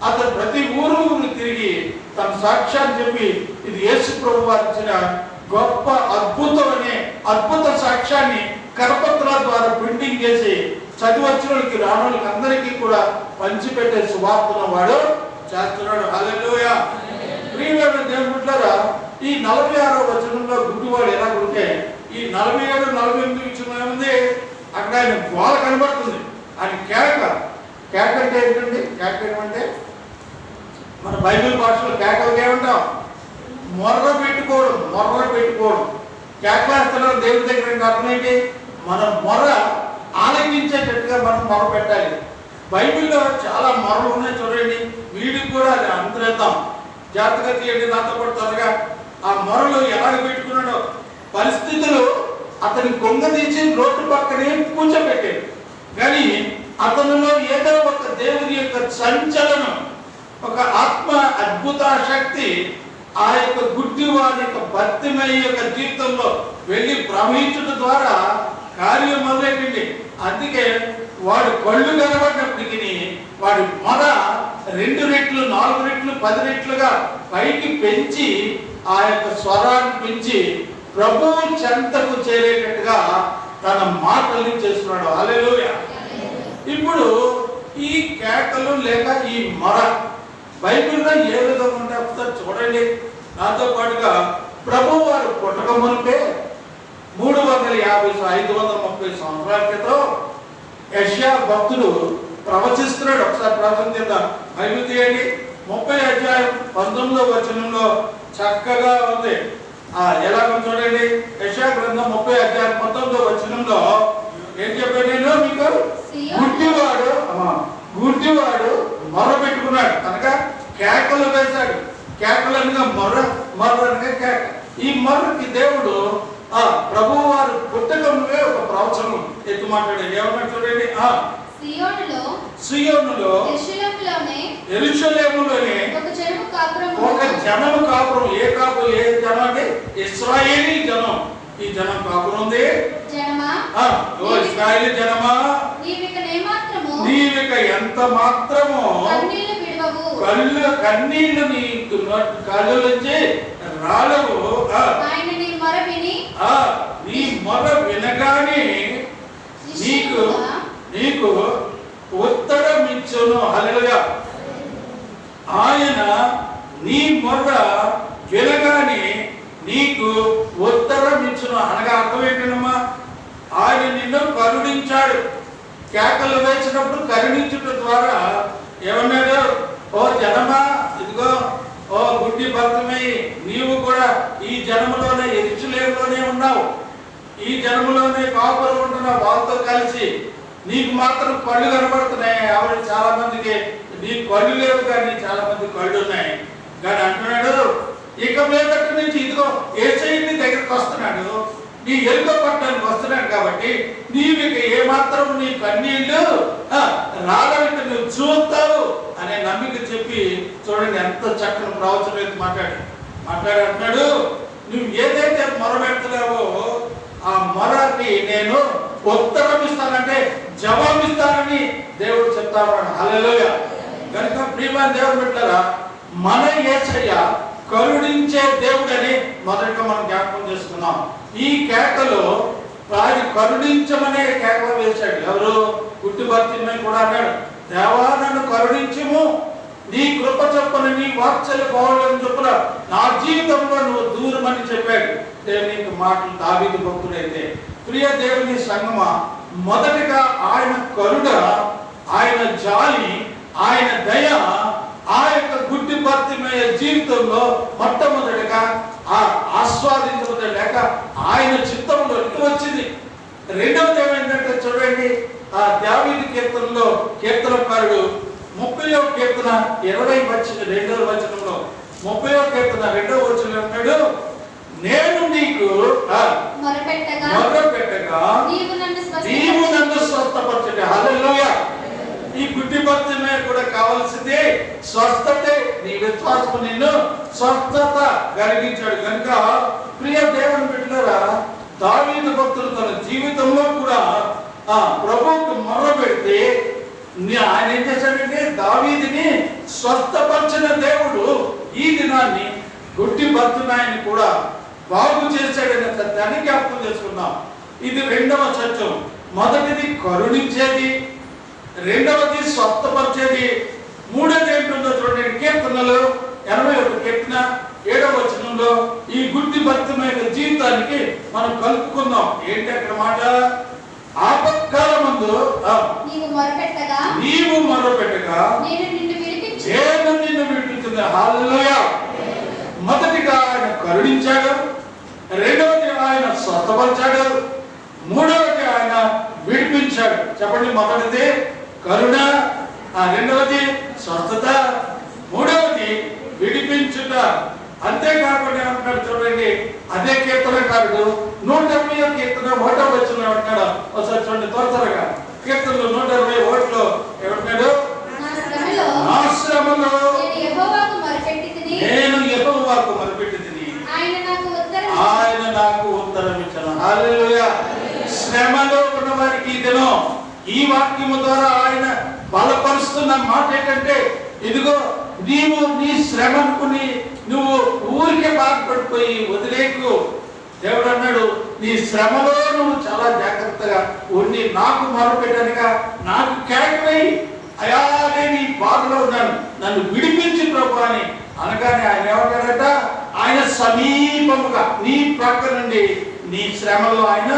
అతను ప్రతి ఊరు తిరిగి తన సాక్ష్యాన్ని చెప్పి ఇది యేసు ప్రభు వారు ఇచ్చిన గొప్ప అద్భుతం అనే అద్భుత సాక్ష్యాన్ని కరపత్రాల ద్వారా ప్రింటింగ్ చేసి చదివచ్చిన వాళ్ళకి, రానులకి అందరికీ కూడా పంచిపెట్టే సువార్తను వాడు చేస్తున్నాడు. హల్లెలూయా. ప్రియమైన దేవుని బిడ్డలారా, ఈ 46వ వచనంలో గుడ్డివాడు ఎలా ఉంటే, ఈ 47, 48 వచనం ఏముంది? అక్కడ ఆయన గోల కనబడుతుంది. ఆయన కేక. కేక అంటే ఏంటండి? కేక ఏమంటే మన బైబిల్ భాషలో కేకలకి ఏమంటాం? మొర్ర పెట్టుకోవడం. మొర్ర పెట్టుకోవడం. కేకలేస్తున్నారు దేవుడి దగ్గర అర్థం ఏంటి? మన మొర్ర ఆలకించేటట్టుగా మనం మొర పెట్టాలి. బైబిల్లో చాలా మొరలు ఉన్నాయి చూడండి. వీడికి కూడా అది అంతరేద్దాం. జాగ్రత్తగా తీయండి నాతో పాటు త్వరగా. ఆ మొరలు ఎలాగ పెట్టుకున్నాడో, పరిస్థితులు అతని కొంగ తీసి రోడ్డు పక్కనే కూర్చోబెట్టాడు, కానీ అతనిలో ఏదో ఒక దేవుని యొక్క సంచలనం, ఒక ఆత్మ అద్భుత శక్తి ఆ యొక్క గుడ్డివాడి యొక్క భర్తిమయ్య యొక్క జీవితంలో వెళ్ళి ప్రవహించడం ద్వారా కార్యం మొదలెట్టింది. అందుకే వాడు కళ్ళు కనబడినప్పటికీ వాడి మొర 2 రెట్లు, 4 రెట్లు, 10 రెట్లుగా పైకి పెంచి ఆ యొక్క స్వరాన్ని పెంచి ప్రభువు చెంతకు చేరేటట్టుగా తన మాటల్ని చేస్తున్నాడు. హల్లెలూయా. ఇప్పుడు ఈ కేకలు లేక ఈ మొర బైబిల్లో ఏ విధంగా ఉంటే ఒకసారి చూడండి నాతో పాటుగా. ప్రభు వారు పుట్టక మునిపే 350-530 సంవత్సరాల క్రితం యెషయా భక్తుడు ప్రవచిస్తున్నాడు. ఒకసారి ప్రవచనం చేద్దాం. బైబిల్ తీయండి. 30వ అధ్యాయం 19వ వచనంలో చక్కగా ఉంది. ఎలాగో చూడండి. యెషయా గ్రంథం 30వ అధ్యాయం 19వ వచనంలో ఏం చెప్పాను నేను మీకు? గుడ్డివాడు మొర్ర పెట్టుకున్నాడు కనుక కేకలు వేశాడు. కేకలనుగా మొర్రనుగా కేక. ఈ మొర్రకి దేవుడు ప్రభువు వారు పుట్టకంలో ఒక ప్రవచనం ఎత్తు మాట్లాడాడు. ఏమన్నా చూడండి. సియోనులో యెరూషలేములోనే ఒక జనము కాపురం. ఏ జనం అంటే ఇశ్రాయేలీ జనం. ఈ జనం కాపురం ఉంది. ఇశ్రాయేలీ జనమా, నీవిక ఎంత మాత్రము కన్నీళ్లు నీ కళ్ళు నుంచి రాలవు. నీ మొర వినగానే నీకు ఉత్తరం ఇచ్చును. హల్లెలూయా. ఆయన నీ మొర్ర వినగానే నీకు ఉత్తరం ఇచ్చును అనగా అర్థం ఏంటమ్మా? ఆయన నిన్ను కరుణించాడు. కేకలు వేసినప్పుడు కరుణించడం ద్వారా ఏమన్నాడు? ఓ జనమా, ఇదిగో ఓ జనములోనే యెరూషలేములోనే ఉన్నావు, ఈ జనములోనే కాపురం ఉంటున్న వాళ్ళతో కలిసి నీకు మాత్రం కళ్ళు కనబడుతున్నాయి. ఎవరు చాలా మందికి నీ కళ్ళు లేవు, కానీ చాలా మంది కళ్ళు ఉన్నాయి. కానీ అంటున్నాడు, ఇక మీదట నుంచి ఇదిగో యేసయ్య దగ్గరికి వస్తున్నాడు, నీ ఎలుక పట్టడానికి వస్తున్నాడు. కాబట్టి నీవు ఇక ఏమాత్రం నీ కన్నీళ్ళు రాగలిగితే నువ్వు చూస్తావు అనే నమ్మిక చెప్పి చూడండి ఎంత చక్కని ప్రవచనం మాట్లాడుతున్నాడు. నువ్వు ఏదైతే మొరబెడుతున్నావో ఆ మొరకి నేను ఉత్తరం ఇస్తానంటే జవాబిస్తానని దేవుడు చెప్తా ఉన్నాడు. హల్లెలూయా. కనుక ప్రియమైన దేవుడు బిడ్డలారా, మన యేసయ్య కరుణించే దేవుడని మొదటగా మనం జ్ఞాపకం చేసుకున్నాం. ఈ కేకలో ఆయన కరుణించమనే కేక వేశాడు. ఎవరు? గుడ్డిబర్తిమై కూడా అన్నాడు, దేవా నన్ను కరుణించుము, నీ కృప చొప్పున నీ వాత్సల్య బాహుళ్యం చొప్పున నా జీవితంలో నువ్వు దూరమని చెప్పాడు. దేవునికి మాటలు దావీదు భక్తుడైతే ప్రియ దేవుని సంగమా, మొదటిగా ఆయన కరుణ, ఆయన జాలి, ఆయన దయ ఆ యొక్క గుడ్డి భర్తిమయ్యే జీవితంలో మొట్టమొదటిగా ఆస్వాదించలేక ఆయన చిత్తంలోకి వచ్చింది. రెండవది ఏమైందంటే చూడండి, ఆ దావీదు కీర్తనలో కీర్తనకారుడు 30వ కీర్తన 2వ వచనంలో 30వ కీర్తన 2వ వచనంలో అంటాడు, నేను నీకు మొరపెట్టగా నీవు నన్ను స్వస్థపరచు. హల్లెలూయా. ఈ గుడ్డి భర్తమే కూడా కావాల్సింది స్వస్థతే. నీ విశ్వాసము నిన్ను స్వస్థత కలిగించాడు. కనుక ప్రియ దేవుని బిడ్డలారా, దావీదు భక్తుడు తన జీవితంలో కూడా ప్రభువుకు మొరపెడితే ఆయన ఏం చేశాడంటే దావీదుని స్వస్థపరిచిన దేవుడు ఈ దినాన్ని గుడ్డి భర్తనాయని కూడా బాగు చేశాడనే సత్యాన్ని జ్ఞాపకం చేసుకున్నాం. ఇది రెండవ సత్యం. మొదటిది కరుణించేది, రెండవది స్వస్థపరిచేది, మూడవది ఏంటందో చూడండి. కీర్తనలు 81 కీర్తన 7వ వచనంలో ఈ గుడ్డి భర్తమైన జీవితానికి మనం కలుపుకుందాం. ఏంటి అక్కడ మాట? ఆపత్కాలమందు నీవు మొరపెట్టగా నేను నిన్ను విడిపించింది. హల్లెలూయా. మొదటిగా ఆయన కరుణించాడు, రెండవది ఆయన స్వస్థపరిచాడు, మూడవది ఆయన విడిపించాడు. చెప్పండి, మొదటిది కరుణ, రెండవది స్వస్థత, మూడవది విడిపించుట. అంతేకాకుండా ఏమంటాడు చూడండి, అదే కీర్తనకారుడు 180వ కీర్తన 1వ వచనంలో ఏమంటాడు? ఒకసారి చూడండి త్వరగా. కీర్తనలో 180 ఏమంటాడు? నా శ్రమలో నేను యెహోవాకు మొరపెట్టితిని, ఆయన నాకు ఉత్తరం ఇచ్చెను. హల్లెలూయా. శ్రమలో ఉన్న వారికి ఇదనో ఈ వాక్యము ద్వారా ఆయన బలపరుస్తున్న మాట ఏంటంటే, ఇదిగో నీవు నీ శ్రమ అనుకుని నువ్వు ఊరికే బాధపడిపోయి వదిలేకు. దేవుడు అన్నాడు, నీ శ్రమలో నువ్వు చాలా జాగ్రత్తగా ఉండి నాకు మొరపెట్టనుగా నాకు కేకవై, అయా నేను ఈ బాధలో ఉన్నాను, నన్ను విడిపించి ప్రభు అని అనగానే ఆయన ఏమంటాడట, ఆయన సమీపముగా నీ ప్రక్క నుండి నీ శ్రమలో ఆయన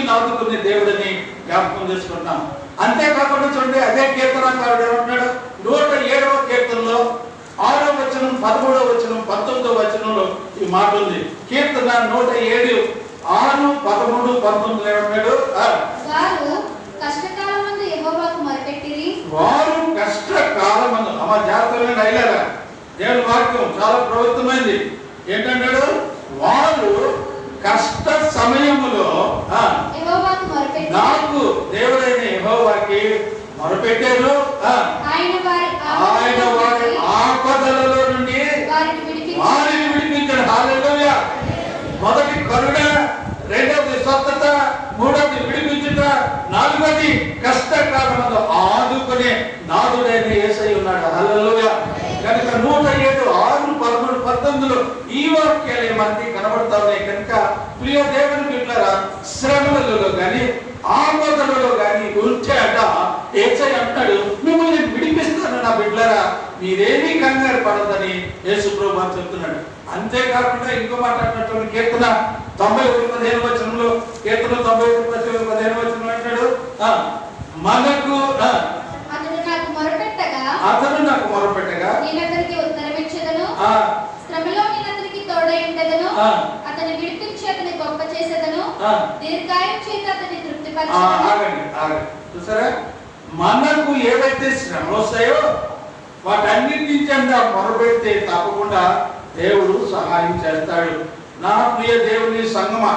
నాదుకునే దేవుడిని జ్ఞాపకం చేసుకుంటాం. అంతేకాకుండా చూడండి, అదే కీర్తనకారుడు ఏమంటాడు? 107వ కీర్తనలో 6వ వచనం, 13వ వచనం, 19వ వచనంలో ఈ మాట ఉంది. కీర్తన 107 6, 13, 19 ఏమంటాడు? వారు కష్టకాలమందు అమ్మ జాగ్రత్తగా అయిలారా. దేవుని వాక్యం చాలా ప్రవృత్తమైంది. ఏంటంటాడు? వారు కష్ట సమయములో నాకు దేవుడైన యెహోవాకి మొరపెట్టారు, ఆయన వారి ఆపదలలో నుండి వారిని విడిపించాడు. హల్లెలూయా. మొదటి కరుణ, రెండవది స్వస్థత, మూడవది విడిపించుట, నాలుగవది కష్టకాలమందు ఆదుకునే నాదుడైన యేసయ్య ఉన్నాడు. హల్లెలూయా. కనుక 107, 6, 13, 19 ఈ వాక్యాలు మనకి కనబడతా ఉన్నాయి. కనుక ప్రియ దేవుని బిడ్డలారా, శ్రమలలో కానీ ఆపదలలో కానీ ఉంచాట యేసయ్య అంటాడు, మిమ్మల్ని విడిపిస్తాను నా బిడ్డలారా, మీరేమీ కంగారు పడదని యేసు ప్రభువు చెప్తున్నాడు. అంతేకాకుండా ఇంకో మాట్లాడినటువంటి కీర్తన 91:15 వచనంలో, కీర్తన 91:15 వచనంలో అంటాడు, మనకు అతను నాకు మొరపెట్టగా శ్రమలో నేను అతనికి తోడై ఉండెదను, అతని విడిపించి అతని గొప్ప చేసేదను, దీర్ఘాయువు చేత అతని ఆగండి తృప్తిపరచెదను. చూసారా, మనకు ఏవైతే శ్రమలు వస్తాయో వాటన్నిటి నుంచి మొరపెడితే తప్పకుండా దేవుడు సహాయం చేస్తాడు. నా ప్రియ దేవుని సంగమా,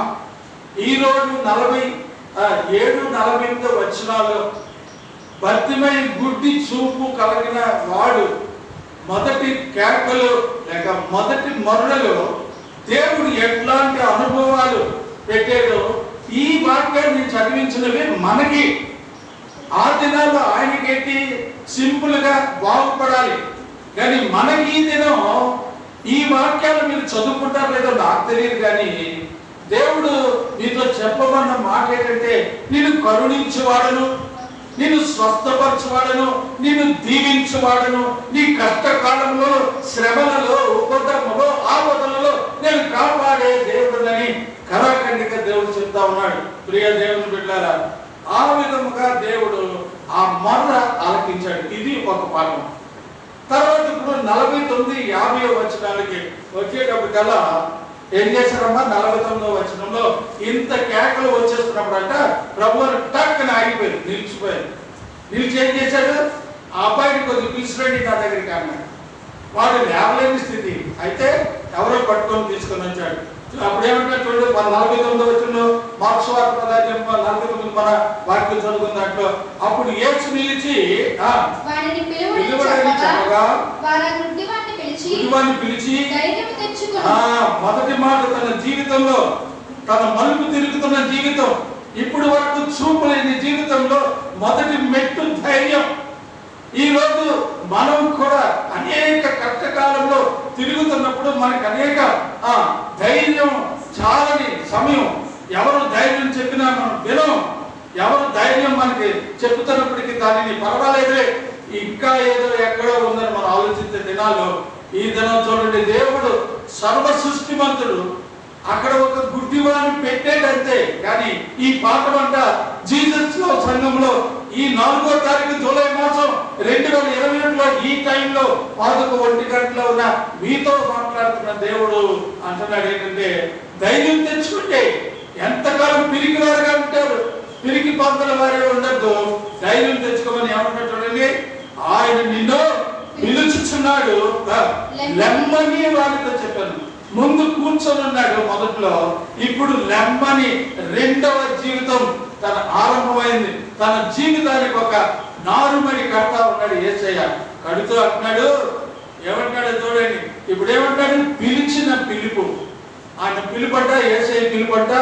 ఈరోజు 47-48 వచనాల్లో భర్తిమై గుడ్డి చూపు కలిగిన వాడు మొదటి కేకలు లేక మొదటి మొరలో దేవుడు ఎట్లాంటి అనుభవాలు పెట్టాడో ఈ వాక్యాన్ని చదివించినవి మనకి. ఆ దినాల్లో ఆయనకేంటి సింపుల్ గా బాగుపడాలి, కానీ మనకి ఈ దినం ఈ వాక్యాలు మీరు చదువుకుంటారు లేదో నాకు తెలియదు, కానీ దేవుడు మీతో చెప్పమన్న మాట ఏంటంటే, నేను కరుణించేవాడను, నేను స్వస్థపరచువాడను, నేను దీవించువాడను, నీ కష్టకాలంలో శ్రమలలో ఉపద్రవంలో ఆపదలలో నేను కాపాడే దేవుడునని కరాఖండిక దేవుడు చెప్తా ఉన్నాడు. ప్రియ దేవుని బిడ్డలారా, ఆ విధముగా దేవుడు ఆ మొర్ర ఆలకించాడు. ఇది ఒక పాఠం. తర్వాత ఇప్పుడు 49-50 వచనాలకి వచ్చేటప్పటికల్లా ఏం చేశారమ్మా, 49వ వచనంలో ఇంత కేకలు వచ్చేస్తున్నప్పుడు అంట ప్రభువుని టక్కన ఆగిపోయారు, నిలిచిపోయారు. నిలిచి ఏం చేశాడు, ఆ అబ్బాయిని కొద్దిగా పిలిచిరండి నా దగ్గరికి అన్నాడు. వాడు లేవలేని స్థితి అయితే ఎవరో పట్టుకొని తీసుకొని వచ్చాడు. అప్పుడు ఏమంటే చూడండి, 49వ వచనంలో మార్క్స్ వార్త 49 మన వాక్యం చదువుకున్న దాంట్లో అప్పుడు యేసు నిలిచి పిలిచి మొదటి మాట తన జీవితంలో, తన మలుపు తిరుగుతున్న జీవితం, ఇప్పుడు వరకు చూపు లేని జీవితంలో మొదటి మెట్టు ధైర్యం. ఈ రోజు మనం కూడా అనేక కష్టకాలంలో తిరుగుతున్నప్పుడు మనకు అనేక ధైర్యం చాలని సమయం. ఎవరు ధైర్యం చెప్పినా మనం వినం, ఎవరు ధైర్యం మనకి చెప్తున్నప్పటికీ దానిని పర్వాలేదే ఇంకా ఏదో ఎక్కడో ఉందని మనం ఆలోచించే దినాల్లో ఈ దినం చూడండి, దేవుడు సర్వ సృష్టిమంతుడు. అక్కడ ఒక గుడ్డివాడిని పెట్టేటంతే, కానీ ఈ పాఠం అంట జీసస్ లో సంఘంలో ఈ 4వ తారీఖు జూలై మాసం 2021లో ఈ టైంలో 11 గంటలో ఉన్న మీతో మాట్లాడుతున్న దేవుడు అంటున్నాడు ఏంటంటే, ధైర్యం తెచ్చుకుంటే ఎంతకాలం పిరికివారుగా ఉంటారు, పిరికి పంతుల వారే ఉండద్దు, ధైర్యం తెచ్చుకోమని ఏమంటాడు చూడండి. ఆయన నిన్ను పిలుచుచున్నాడు, లెమ్మని వారితో చెప్పాను. ముందు కూర్చొని ఉన్నాడు మొదట్లో, ఇప్పుడు లెమ్మని రెండవ జీవితం తన ఆరంభమైంది. తన జీవితానికి ఒక నారుమడి కడతా ఉన్నాడు యేసయ్య. కడుతూ అంటున్నాడు, ఏమంటాడు చూడండి, ఇప్పుడు ఏమంటాడు, పిలిచిన పిలుపు. ఆయన పిలుపంట, యేసయ్య పిలుపంట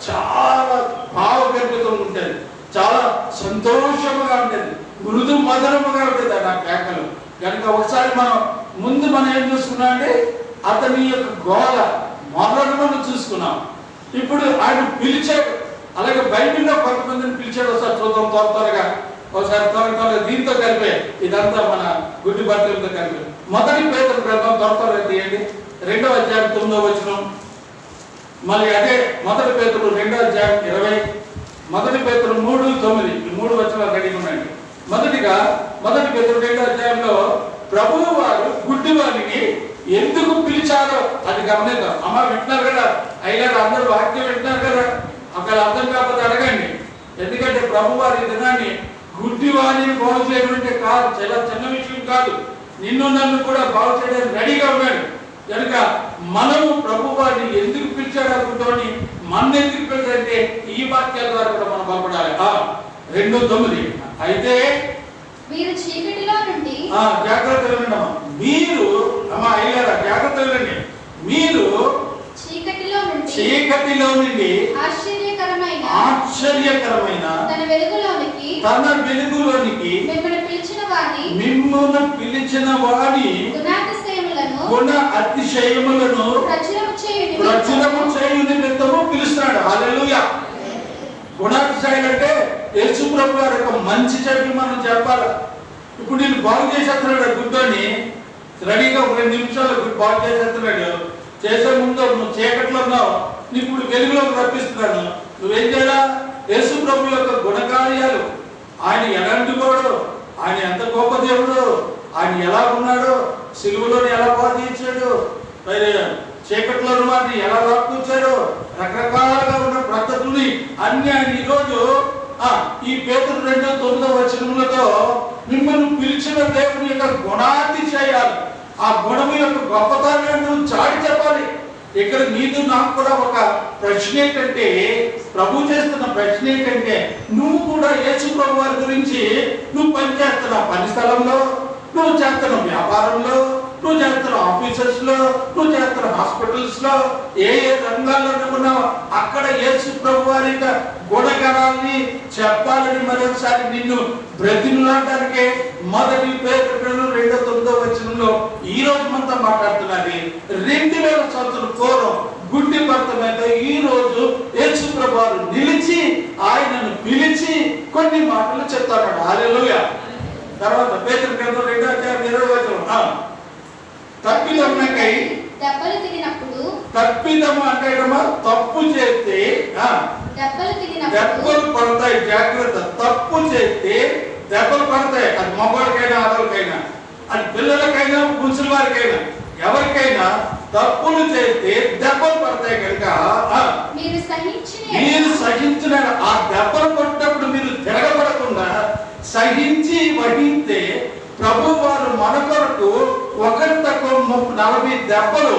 చాలా భావగర్భితంగా ఉంటుంది, చాలా సంతోషముగా ఉంటుంది, మృదు మధురముగా ఉంటుంది ఆ కేకలు. కనుక ఒకసారి మనం ఏం చూసుకున్నాం అంటే అతని యొక్క గోల మొదలను మనం చూసుకున్నాం. ఇప్పుడు ఆయన పిలిచాడు, అలాగే బైబిల్లో కొంతమందిని పిలిచాడు. ఒకసారి చూద్దాం త్వరగా, ఒకసారి త్వరగా దీంతో కలిపే ఇదంతా మన గుడ్డి బట్టలతో కలిపి. మొదటి పేతురు గ్రంథం త్వరగా తీయండి, 2వ అధ్యాయం 9వ వచనం. మళ్ళీ అదే మొదటి పేతురు 2వ అధ్యాయం 20, మొదటి పేతురు 3:9. ఈ 3 వచనాలు రెడీగా ఉన్నాయండి. మొదటిగా మొదటి పేతురు 2వ అధ్యాయంలో ప్రభువు వారు గుడ్డివాడిని ఎందుకు పిలిచారో అది గమనిద్దాం. అమ్మ వింటున్నారు కదా, అయ్యారు అందరూ వాక్యం వింటున్నారు కదా, అక్కడ అర్థం కాకపోతే అడగండి. ఎందుకంటే ప్రభు వారి దినాన్ని గుడ్డివాడిని బాగు చేయడం అంటే కాదు, చాలా చిన్న విషయం కాదు. నిన్ను నన్ను కూడా బాగు చేయడానికి రెడీగా ఉన్నాడు. కనుక మనము ప్రభు వారిని ఎందుకు పిలిచాడు అనుకుంటామని, మన ఎందుకు పిలిచాడంటే ఈ వాక్యాల ద్వారా కూడా మనం బలపడాలి. 2:9 అయితే మీరు చీకటిలో నుండి జాగ్రత్తగా విన్నాం. మీరు అమ్మ అయ్యారా జాగ్రత్తగా వినండి. మీరు చీకటిలో నుండి ఆశ్చర్యకరమైన తన వెలుగులోనికి మిమ్మల్ని పిలిచిన వాని గుణ అతిశయములను ప్రచురము చేయు నిమిత్తము పిలుస్తున్నాడు. హల్లెలూయా. గుణాతిశయం అంటే యేసు ప్రభు గారి యొక్క మంచి చెడు మనం చెప్పాలి. ఇప్పుడు నేను బాగు చేసేస్తున్నాడు గుడ్డని, రెడీగా 2 నిమిషాలు బాగు చేసేస్తున్నాడు. చేసే ముందు నువ్వు చీకట్లో ఉన్నావు, ఇప్పుడు వెలుగులోకి రప్పిస్తున్నాను. నువ్వేం చేయాలా? యేసు ప్రభు యొక్క గుణకార్యాలు, ఆయన ఎలాంటి వాడు, ఆయన ఎంత గొప్ప దేవుడు, ఆయన ఎలా ఉన్నాడు, సిలువలో ఎలా బాధించాడు, మరి చీకట్లో ఉన్న వారిని ఎలా లాక్కొచ్చారో, రకరకాలుగా ఉన్న పద్ధతుల్ని అన్ని ఆయన ఈరోజు ఈ పేతురు 2:9 మిమ్మల్ని పిలిచిన దేవుని యొక్క గుణాతి చేయాలి, ఆ గుణము యొక్క గొప్పతనాన్ని చాటి చెప్పాలి. ఇక్కడ నీదు నాకు కూడా ఒక ప్రశ్న ఏంటంటే, ప్రభు చేస్తున్న ప్రశ్న ఏంటంటే, నువ్వు కూడా యేసు ప్రభు వారి గురించి నువ్వు పనిచేస్తున్న పని స్థలంలో, నువ్వు చేస్తున్న వ్యాపారంలో, నువ్వు చేస్తున్న ఆఫీసెస్ లో, నువ్వు చేస్తున్న హాస్పిటల్స్ లో, ఏ రంగాల్లో ఉన్నావు అక్కడ యేసు ప్రభు వారి యొక్క గుణగణాన్ని చెప్పాలని మరొకసారి నిన్ను బ్రతిమలాడడానికే మొదటి పేతురు 2:9 ఈ రోజు మనతో మాట్లాడుతున్నది. 2000 సంవత్సరాల పూర్వం గుడ్డి భర్త మీద ఈ రోజు యేసు ప్రభు వారు నిలిచి ఆయనను పిలిచి కొన్ని మాటలు చెప్తాడు. హల్లెలూయా. తర్వాత పేతురు 2:20 తప్పిదమునకై దెబ్బలు తిరిగినప్పుడు, తప్పిదము అంటే తప్పు చేస్తే దెబ్బలు పడతాయి. జాగ్రత్త. తప్పు చేస్తే దెబ్బలు పడతాయి. అది మగవాడికైనా ఆడవాళ్ళకైనా, అది పిల్లలకైనా ముసలి వారికైనా ఎవరికైనా తప్పులు చేస్తే దెబ్బలు పడతాయి కనుక మీరు సహించిన ఆ దెబ్బలు పడ్డప్పుడు మీరు తిరగబడకుండా సహించి వహిస్తే ప్రభు వారు మన కొరకు ఒకరి తక్కువ 40 దెబ్బలు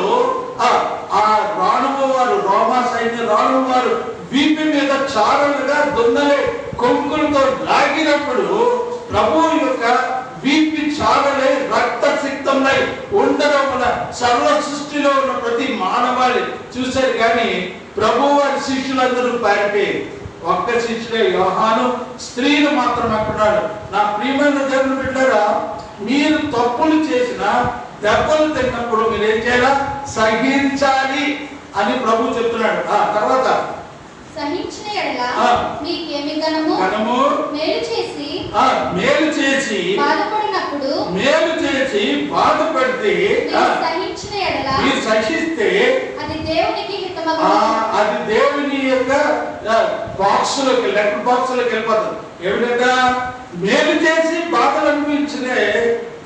ఆ రాణువు వారు, రోమా సైన్య రాణువు వారు వీపి మీద చారలుగా దున్నలే కొంకులతో లాగినప్పుడు ప్రభు యొక్క వీపి చారలే రక్తసిక్తమై ఉండడం వల్ల సర్వ సృష్టిలో ఉన్న ప్రతి మానవాళి చూశారు. కానీ ప్రభు వారి శిష్యులందరూ పారిపోయి ఒక్క శిష్యుడే యోహాను స్త్రీలు మాత్రం అంటున్నాడు. నా ప్రియమైన దేవుని బిడ్డలారా, మీరు తప్పులు చేసిన దెబ్బలు తిన్నప్పుడు మీరు ఏం చేయాలా? సహించాలి అని ప్రభు చెప్తున్నాడు. తర్వాత సహించిన యెడల మీకేమి ఘనము, మేలు చేసి బాధపడినప్పుడు, మేలు చేసి బాధపడితే సహించిన యెడల మీరు సహిస్తే అది దేవునికి హితమగు. అది దేవుని యొక్క బాక్సులోకి, లెటర్ బాక్సులోకి వెళ్ళిపోతుంది. ఏమిటంటే మేలు చేసి బాధలు అనిపించినే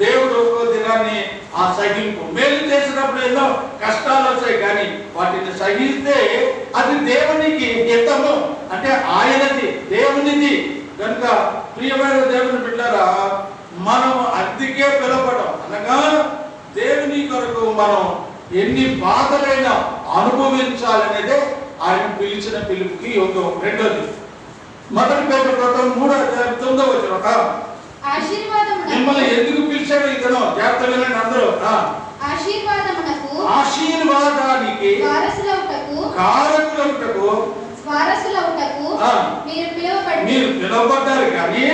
దేవుడు ఒక్కో దినాన్ని ఆ సహింపు. మేలు చేసినప్పుడు ఎన్నో కష్టాలు వచ్చాయి, కానీ వాటిని సహిస్తే అది దేవునికి హితము, అంటే ఆయనది, దేవునిది కనుక. ప్రియమైన దేవుని బిడ్డలారా, మనం అందుకే పిలవడం అనగా దేవుని కొరకు మనం ఎన్ని బాధలైనా అనుభవించాలనేదే ఆయన పిలిచిన పిలుపుకి యోగ్యం. రెండోది మొదటి పేతురు 3:9 మిమ్మల్ని ఎందుకు పిలిచాడు ఇతను? జాగ్రత్త వినండి అందరూ. ఆశీర్వాదానికి కారకులవుటకు మీరు పిలువబడ్డారు, కానీ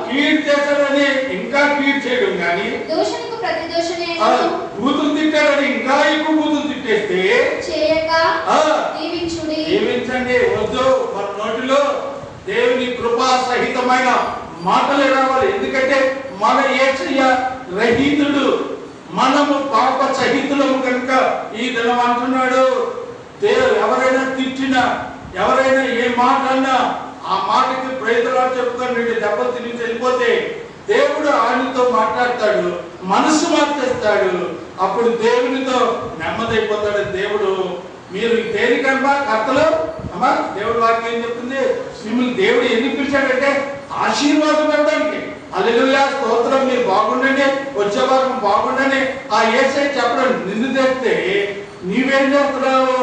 కీడు చేశాడని ఇంకా కీడు చేయడం, కానీ బూతులు తిట్టాడని ఇంకా ఎక్కువ బూతులు తిట్టేస్తే దీవించండి. వద్దు, మన నోటిలో దేవుని కృపా సహితమైన మాటలే రావాలి. ఎందుకంటే మన యేసయ్య రహితుడు, మనము పాప సహితులము కనుక ఈ దినం అంటున్నాడు, ఎవరైనా తిట్టినా, ఎవరైనా ఏ మాట అన్నా ఆ మాటకి ప్రయత్నాలు చెప్పుకొని దెబ్బలు తిరిగి వెళ్ళిపోతే దేవుడు ఆయనతో మాట్లాడతాడు, మనసు మార్చేస్తాడు. అప్పుడు దేవునితో నెమ్మదైపోతాడు దేవుడు. మీరు దేనికమ్మా కర్తలు అమ్మా, దేవుడు వాక్యం ఏం చెప్తుంది? మిమ్మల్ని దేవుడు ఎందుకు పిలిచాడంటే ఆశీర్వాదం ఇవ్వడానికి. హల్లెలూయా, స్తోత్రం. మీరు బాగుండండి, వచ్చే వారం బాగుండండి ఆ యేసయ్య చెప్పడం. నిన్ను తెస్తే నీవేం చేస్తున్నావు?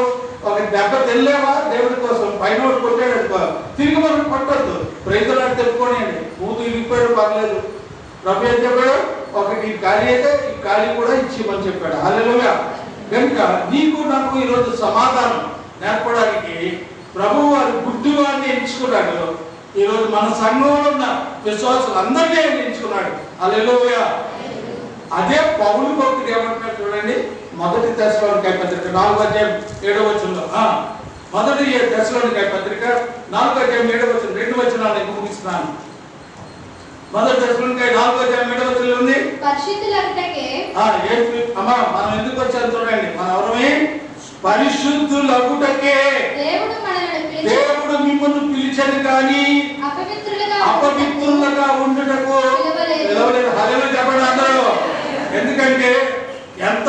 ఒక దెబ్బ తెల్లేవా దేవుడి కోసం? పైన కొట్టాడు అనుకో, తిరిగి మనం కొట్టద్దు, ప్రజలు తెలుపుకోండి. మూతు ఇరిగిపోయాడు, పర్లేదు. ప్రభు ఏం చెప్పాడు? ఒకటి ఖాళీ అయితే ఈ ఖాళీ కూడా ఇచ్చేయమని చెప్పాడు. హల్లెలూయా. కనుక నీకు నాకు ఈరోజు సమాధానం నేర్పడానికి ప్రభు వారు గుడ్డివాడిని ఎంచుకున్నాడు. ఈరోజు మన సంఘంలో ఉన్న విశ్వాసులు అందరినీ ఎంచుకున్నాడు. హల్లెలూయా. అదే పౌలు భక్తుడు ఏమంటున్నాడు చూడండి, మొదటి తెస్సలోనికై పత్రిక 4:7 మొదటి తెస్సలోనికై పత్రిక 4:7 2 వచనాలను ముగిస్తున్నాను. మొదటి తెస్సలోనికై 4:7 ఉంది. మనం ఎందుకు వచ్చారు చూడండి, మన ఎవరమే పరిశుద్ధులగుటకే దేవుడు మిమ్మల్ని పిలిచను, కానీ అపవిత్రులుగా ఉండుటకు పిలవలేదు. హల్లెలూయా చెప్పండి అందరూ. ఎందుకంటే ఎంత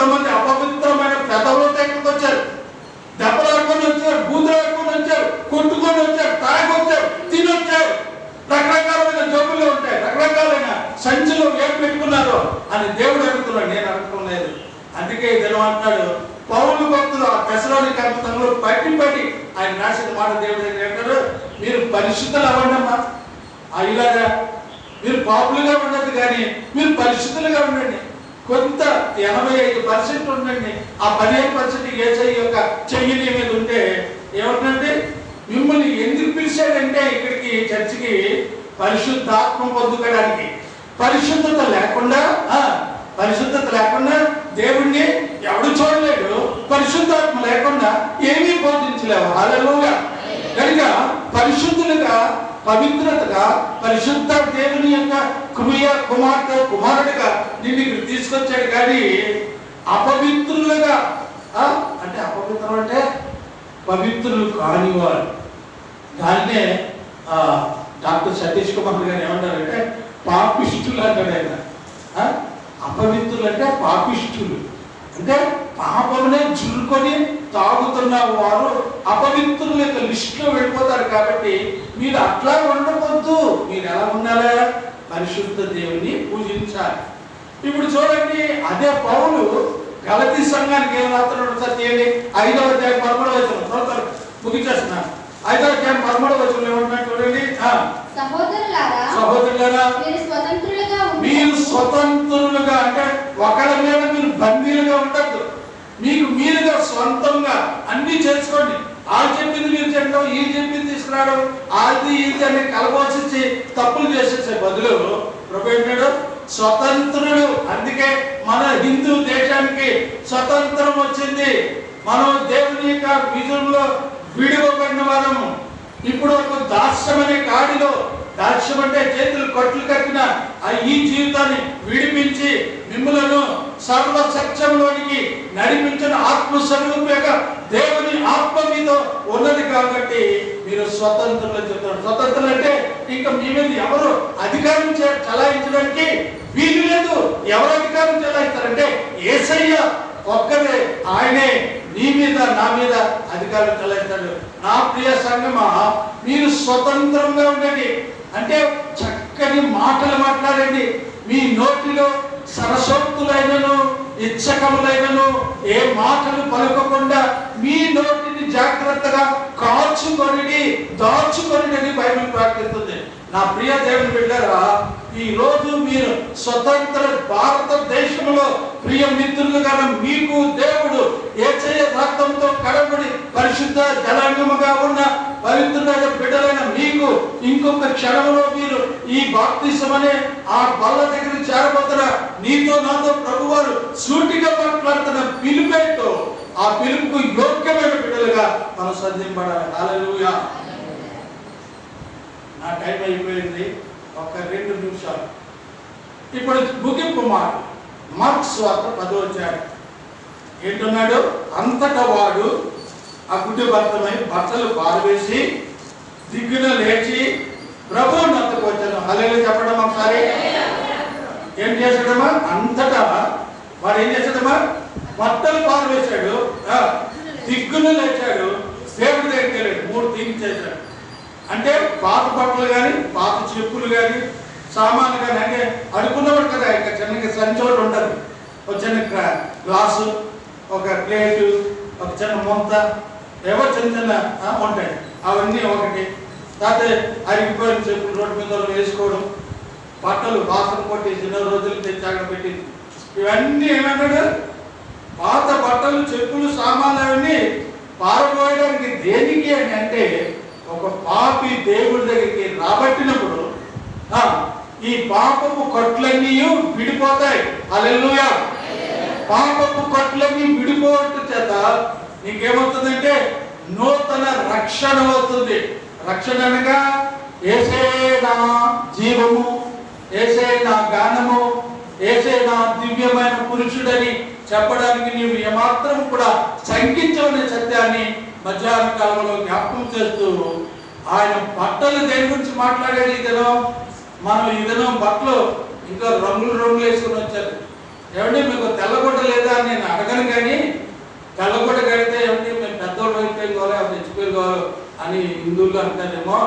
పెట్టుకున్నారో అని దేవుడు అడుగుతున్నాడు, నేను అడగటం లేదు. అందుకే ఇతను అంటున్నాడు, పౌలు భక్తులు ఆ తెస్సలోనిక పట్టణంలో పట్టి ఆయన రాసిన మాట దేవుడు అంటాడు, మీరు పరిశుద్ధులు అవ్వండమ్మా. ఇలాగా మీరు పాపులుగా ఉండదు కానీ మీరు పరిశుద్ధులుగా ఉండండి. కొంత 85% ఉండండి. ఆ 15% యేసయ్య యొక్క చెయ్యి నీ మీద ఉంటే ఏమంటే, మిమ్మల్ని ఎందుకు పిలిచాడంటే ఇక్కడికి చర్చికి పరిశుద్ధాత్మ పొందుకోవడానికి. పరిశుద్ధత లేకుండా దేవుణ్ణి ఎవడు చూడలేడు. పరిశుద్ధాత్మ లేకుండా ఏమీ బోధించలేవు. హల్లెలూయా. కనుక పరిశుద్ధులుగా, పవిత్రతగా, పరిశుద్ధ దేవుని యొక్క కుమారుడిగా నిన్ను ఇక్కడ తీసుకొచ్చాడు. కానీ అపవిత్రులుగా అంటే అపవిత్రం అంటే పవిత్రులు కానివారు. దాన్నే డాక్టర్ సతీష్ కుమార్ గారు ఏమంటారంటే పాపిష్టులు అంటాడు ఆయన. అపవిత్రులు అంటే పాపిష్టులు, అంటే పాపమునే జురుకొని తాగుతున్న వారు అపవిత్రుల యొక్క లిస్టులో వెళ్ళిపోతారు. కాబట్టి మీరు అట్లా ఉండవద్దు. మీరు ఎలా ఉండాలా? పరిశుద్ధ దేవుని పూజించాలి. ఇప్పుడు చూడండి, అదే పౌలు గలతీ సంఘానికి ఏం రాస్తున్నాడు సత్యండి 5వ అధ్యాయం 13వ వచనం ముగించేస్తున్నాను. 5వ అధ్యాయం 13వ వచనం ఏమంటున్నాడు చూడండి. సహోదరులారా మీరు స్వతంత్రులుగా, అంటే ఒకళ్ళ మీద మీరు బందీలుగా ఉండద్దు. మీకు మీరుగా సొంతంగా అన్ని చేసుకోండి. వాళ్ళు చెప్పింది మీరు చెప్పడం, ఈ చెప్పింది తీసుకురావడం, అది ఇది అని కలబోసి తప్పులు చేసేసే బదులు ప్రభు ఏంటాడు, స్వతంత్రుడు. అందుకే మన హిందూ దేశానికి స్వతంత్రం వచ్చింది. మనం దేవుని యొక్క విధుల్లో విడివబడిన వారము. ఇప్పుడు ఒక దాస్యం అనే కాడిలో, దాస్యం అంటే చేతులు కట్లు కట్టిన ఈ జీవితాన్ని విడిపించి మిమ్మలను సర్వ సత్యంలోనికి నడిపించిన ఆత్మస్వరూపంగా దేవుని ఆత్మ మీతో ఉన్నది. కాబట్టి మీరు స్వతంత్రులు చెప్తారు. స్వతంత్రులు అంటే ఇంకా మీ మీద ఎవరు అధికారం చలాయించడానికి వీలు లేదు. ఎవరు అధికారం చలాయిస్తారంటే యేసయ్య ఒక్కరే. ఆయనే నీ మీద నా మీద అధికారం చలాయిస్తాడు. నా ప్రియ సంగమా, మీరు స్వతంత్రంగా ఉండండి. అంటే చక్కని మాటలు మాట్లాడండి. మీ నోటిలో సరసోక్తులైనను ఇచ్చకములైనను ఏ మాటలు పలకకుండా మీ నోటిని జాగ్రత్తగా కాచుకొని దాచుకొని బైబిల్ ప్రార్థిస్తుంది. నా ప్రియ దేవుని బిడ్డరా, ఈ రోజు మీరు స్వతంత్ర భారతదేశంలో ప్రియ మిత్రులుగా మీకు దేవుడు యేసయ్య రక్తంతో కడబడి పరిశుద్ధ జలాంగముగా ఉన్న పవిత్రులైన బిడ్డలైన మీకు ఇంకొక క్షణంలో మీరు ఈ బాప్తిసం అనే ఆ బల్ల దగ్గర చేరబోతున్న నీతో నాతో ప్రభువారు సూటిగా మాట్లాడుతున్న పిలుపేంటో ఆ పిలుపుకు యోగ్యమైన బిడ్డలుగా మనం సంధింపడాలి. హల్లెలూయా. నా టైం అయిపోయింది. ఒక 2 నిమిషాలు. ఇప్పుడు ముగింపు మాట మార్క్స్ వార్త 10వ అధ్యాయం ఏంటున్నాడు, అంతటా వాడు అకుటిబద్ధమై బట్టలు పారవేసి దిగ్గున లేచి ప్రభువు నద్దకు వచ్చాను. హల్లెలూయా చెప్పడం ఒకసారి. ఏం చేశాడమ్మా? అంతటా వాడు ఏం చేశాడమ్మా? బట్టలు పారవేశాడు, దిగ్గున లేచాడు, దేవుడి దగ్గరికి వెళ్ళాడు. 3 థింగ్స్ చేశాడు. అంటే పాత బట్టలు కానీ, పాత చెప్పులు కానీ, సామాన్లు కానీ, అంటే అడుకున్నవాడు కదా, ఇక చిన్నగా సంచోటు ఉంటుంది. ఒక చిన్న గ్లాసు, ఒక ప్లేటు, ఒక చిన్న మొంత, ఏవో చిన్న ఉంటాయి. అవన్నీ ఒకటి. కాకపోతే అరిగిపోయిన చెప్పులు రోడ్డు మీద వేసుకోవడం, బట్టలు వాసన కొట్టి 2 రోజులు తెచ్చాక పెట్టి, ఇవన్నీ ఏమన్నాడు? పాత బట్టలు, చెప్పులు, సామాన్లు అవన్నీ పారబోయడానికి దేనికి అని అంటే, ఒక పాపి దేవుడి దగ్గరికి రాబట్టినప్పుడు ఈ పాపపు కట్లన్నీ విడిపోతాయి. హల్లెలూయా. పాపపు కట్లన్నీ విడిపోవటం చేత నీకేమవుతుందంటే నూతన రక్షణ అవుతుంది. రక్షణ అనగా యేసే నా జీవము, యేసే నా గానము, యేసే నా దివ్యమైన పురుషుడని చెప్పడానికి నీవు ఏమాత్రం కూడా శంకించవనే సత్యాన్ని మధ్యాహ్న కాలంలో జ్ఞాపకం చేస్తూ ఆయన బట్టలు దేని గురించి మాట్లాడేది. ఈ దినం మనం ఈ దినం బట్టలు ఇంకా రంగులు వేసుకుని వచ్చారు. ఏమంటే మీకు తెల్లగొడ్డ లేదా అని నేను అడగను, కానీ తెల్లగొడ్డ కడితే ఏమంటే మేము పెద్దోళ్ళు అయిపోయిందో తెచ్చిపోయిందో అని హిందువులు అంటారేమో.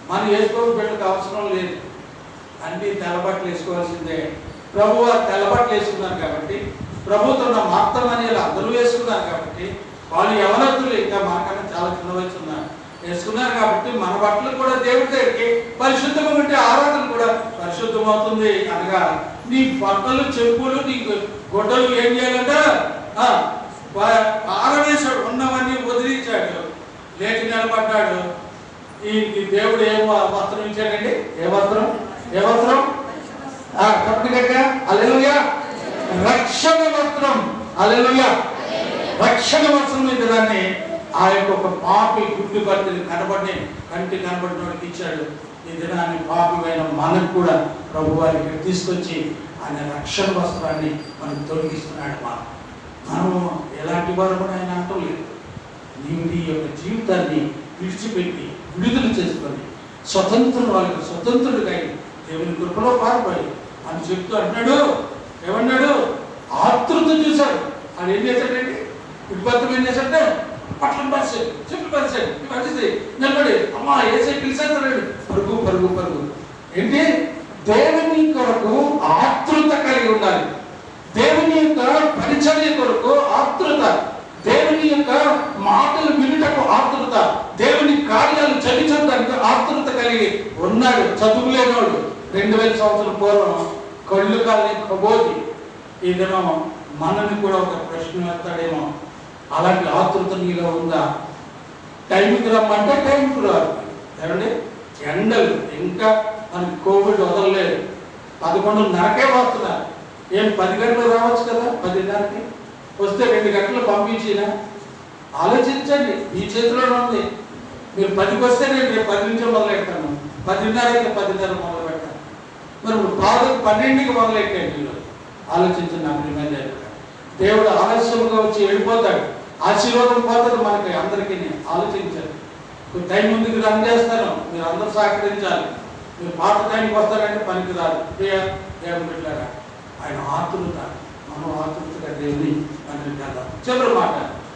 మనం వేసుకోవడం పెట్టక అవసరం లేదు, అన్ని తెల్లబట్టలు వేసుకోవాల్సిందే. ప్రభు వారు తెల్లబట్టలు వేసుకున్నారు కాబట్టి, ప్రభుతో ఉన్న మార్తమనేలు అందరూ వేసుకున్నారు కాబట్టి, వాళ్ళు యవనస్తులు ఇంకా మనకన్నా చాలా చిన్న వయసు ఉన్నారు వేసుకున్నారు కాబట్టి, మన బట్టలు కూడా దేవుడి దగ్గరికి పరిశుద్ధంగా ఉంటే ఆరాధన కూడా పరిశుద్ధమవుతుంది. అనగా నీ బట్టలు, చెప్పులు, నీ గుడ్డలు ఏం చేయాలంట? ఆరవేశాడు, ఉన్నవన్నీ వదిలించాడు, లేచి నిలబడ్డాడు. ఈ దేవుడు ఏం వస్త్రం ఇచ్చాడండి? ఏ వస్త్రం? ఏ వస్త్రం? చెప్పండి గట్టిగా హల్లెలూయా. రక్షణ వస్త్రం. హల్లెలూయా. రక్షణ వస్త్రం మీద దాన్ని ఆ యొక్క ఒక పాపి గుడ్డు బట్టలు కంటి కనబడినోడికి ఇచ్చాడు. ఈ దినాన్ని పాపివైన మనకు కూడా ప్రభు వారికి తీసుకొచ్చి ఆయన రక్షణ వస్త్రాన్ని మనకు తొలగిస్తున్నాడు. మనము ఎలాంటి వారు కూడా ఆయన అంటలేదు. నీవు నీ యొక్క జీవితాన్ని విడిచిపెట్టి విడుదల చేసుకొని స్వతంత్రుడిగా దేవుని కృపలో పారిపోయి అని చెప్తూ అంటున్నాడు. ఏమన్నాడు? ఆతృత చూశాడు. ఆయన ఏం చేశాడండి? విపత్తం ఏం చేశాడంటే పట్లం పరిచాడు, చెప్పులు పరిచాడు, పరిస్థితి నిలబడి అమ్మా ఏసై పిలిచేస్తాడు, పరుగు పరుగు పరుగు. ఏంటి? దేవుని కొరకు ఆతృత కలిగి ఉండాలి. దేవుని యొక్క పరిచర్య కొరకు ఆతృత, దేవుని యొక్క మాటలు వినుటకు ఆతృత, దేవుని కార్యాలు చలించడానికి ఆతృత కలిగి ఉన్నాడు. చదువులేనోడు 2000 సంవత్సరాల పూర్వం కళ్ళు కాలని కబోది ఈ దినం మనని కూడా ఒక ప్రశ్న వేస్తాడేమో. అలాంటి ఆతృత నీలో ఉందా? టైంకి రమ్మంటే టైంకి రాదు. ఏమండి? ఎండలు ఇంకా మనకి కోవిడ్ వదలలేదు. 11:30కే వస్తున్నారు. ఏం 10 గంటలు రావచ్చు కదా? 10:30కి వస్తే 2 గంటలు పంపించినా ఆలోచించండి. మీ చేతిలోనే ఉంది. మీరు 10కి వస్తే నేను రేపు 10 నుంచి మొదలెడతాను, 10:30కి 10:30 మొదలు పెడతాను. మరి 12కి మొదలెట్టాను. మీరు ఆలోచించండి. నా ప్రియమైన దేవుడు ఆలస్యంగా వచ్చి వెళ్ళిపోతాడు, ఆశీర్వాదం పోతుంది మనకి అందరికీ. ఆలోచించాలి. టైం ముందుకు రన్ చేస్తాను, మీరు అందరూ సహకరించాలి. మీరు పాత టైంకి వస్తారంటే పనికి రాదు. దేవుని పెట్టారా ఆయన ఆతృత, మనం ఆతృతగా దేవుని పనికి వెళ్దాం. చివరి మాట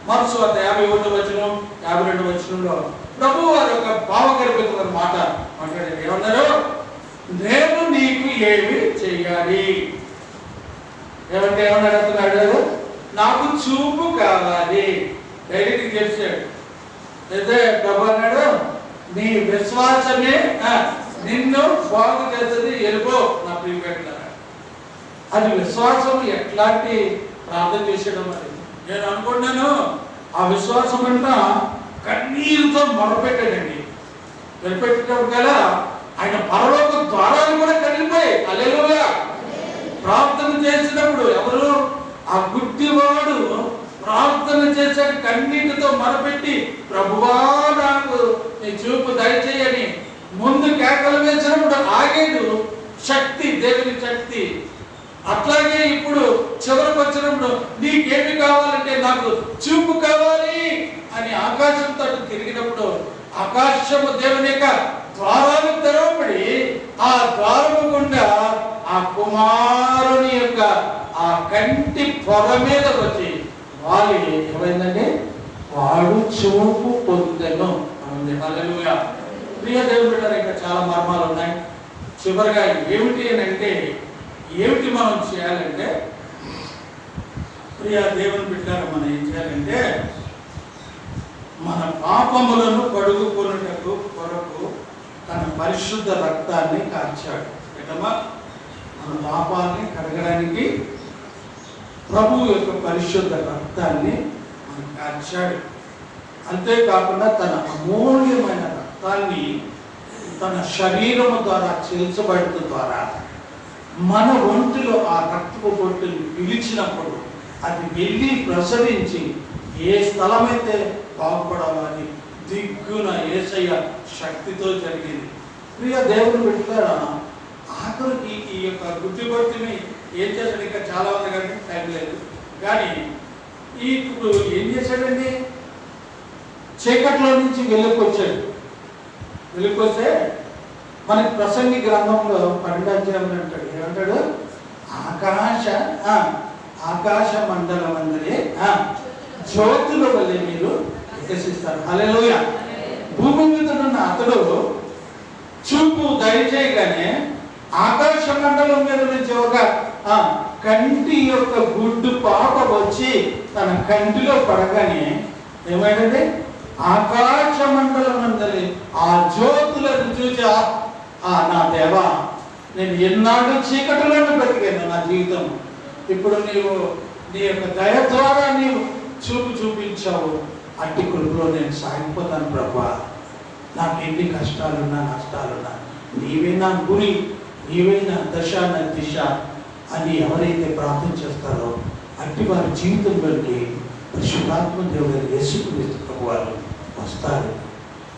మనసు వద్ద 51వ వచనం 52వ వచనంలో ప్రభు వారి యొక్క భావగర్భితమైన మాట మాట్లాడారు. ఏమన్నారు? నేను నీకు ఏమి చెయ్యాలి? ఏమంటే ఏమన్నాడు? అతను నాకు చూపు కావాలి. డైరెక్ట్గా చెప్పాడు. అయితే ప్రభు అన్నాడు, నీ విశ్వాసమే నిన్ను బాగు చేస్తుంది, వెళ్ళిపో నా ప్రియపెట్టారు. అది విశ్వాసం ఎట్లాంటి ప్రార్థన చేసేయడం. మరి నేను అనుకున్నాను ఆ విశ్వాసం అంట కన్నీరుతో మొరపెట్టాడండి. మొరపెట్టేటప్పుడు కదా ఆయన పరలోక ద్వారాలు కూడా కదిలిపోయాయి. హల్లెలూయా. ప్రార్థన చేసినప్పుడు ఎవరు? ఆ గుడ్డివాడు ప్రార్థన చేశాడు, కన్నీటితో మొరపెట్టి ప్రభువా నాకు నీ చూపు దయచేయని ముందు కేకలు వేసినప్పుడు ఆగేడు. శక్తి, దేవుని శక్తి. అట్లాగే ఇప్పుడు చివరికి వచ్చినప్పుడు నీకేమి కావాలంటే నాకు చూపు కావాలి అని ఆకాశంతో తిరిగినప్పుడు ఆకాశము దేవుని యొక్క ద్వారాలు తెరవబడి ఆ ద్వారము గుండా ఆ కుమారుని యొక్క ఆ కంటి పొర మీద వచ్చి వాలి ఏమైందంటే వాడు చూపు పొందెను. హల్లెలూయా. ప్రియ దేవుని బిడ్డలారా, ఇంకా చాలా మర్మాలు ఉన్నాయి. చివరిగా ఏమిటి అని అంటే, ఏమిటి మనం చేయాలంటే, ప్రియ దేవుని బిడ్డలారా, మనం ఏం చేయాలంటే మన పాపములను కడుగుకొనుటకు కొరకు తన పరిశుద్ధ రక్తాన్ని కార్చాడు. ఎటమా మన పాపాన్ని కడగడానికి ప్రభు యొక్క పరిశుద్ధ రక్తాన్ని మనం కార్చాడు. అంతేకాకుండా తన అమూల్యమైన రక్తాన్ని తన శరీరము ద్వారా చీల్చబడట ద్వారా మన ఒంటిలో ఆ రక్తపు బొట్టుని పిలిచినప్పుడు అది వెళ్ళి ప్రసరించి ఏ స్థలమైతే బాగుపడాలో అది దిగ్గున యేసయ్య శక్తితో జరిగింది. ప్రియ దేవుని బిడ్డలారా, ఆఖరికి ఈ యొక్క గుడ్డిబొట్టుని ఏం చేశాడు? ఇంకా చాలా ఉంది కానీ టైం లేదు. కానీ ఇప్పుడు ఏం చేశాడండి? చీకట్లో నుంచి వెలుక్కొచ్చాడు. వెలుక్కొస్తే మనకి ప్రసంగి గ్రంథంలో 12వ అధ్యాయంలో అంటాడు. ఏమంటాడు? ఆకాశ మండలం అందరే జ్యోతుల వల్లే మీరు వికసిస్తారు. హల్లెలూయా. భూమి మీద ఉన్న అతడు చూపు దయచేయగానే ఆకాశ మండలం మీద నుంచి ఒక కంటి యొక్క గుడ్డు పాప వచ్చి తన కంటిలో పడగానే ఏమైనది? ఆకాశ మండలం అందరి ఆ జ్యోతులను చూసి నా దేవా, నేను ఎన్నాళ్ళు చీకటిలోనే బ్రతికాను నా జీవితం, ఇప్పుడు నీవు నీ యొక్క దయ ద్వారా నీవు చూపించావు, అట్టి కృపలో నేను సాగిపోతాను ప్రభా. నాకు ఎన్ని కష్టాలున్నా నష్టాలున్నా నీవే నా గురి, నీవే నా దశ నా దిశ అని ఎవరైతే ప్రార్థన చేస్తారో అట్టి వారి జీవితంలోకి పరిశుద్ధాత్మ దేవుడు యేసుక్రీస్తు ప్రభు వారు వస్తారు.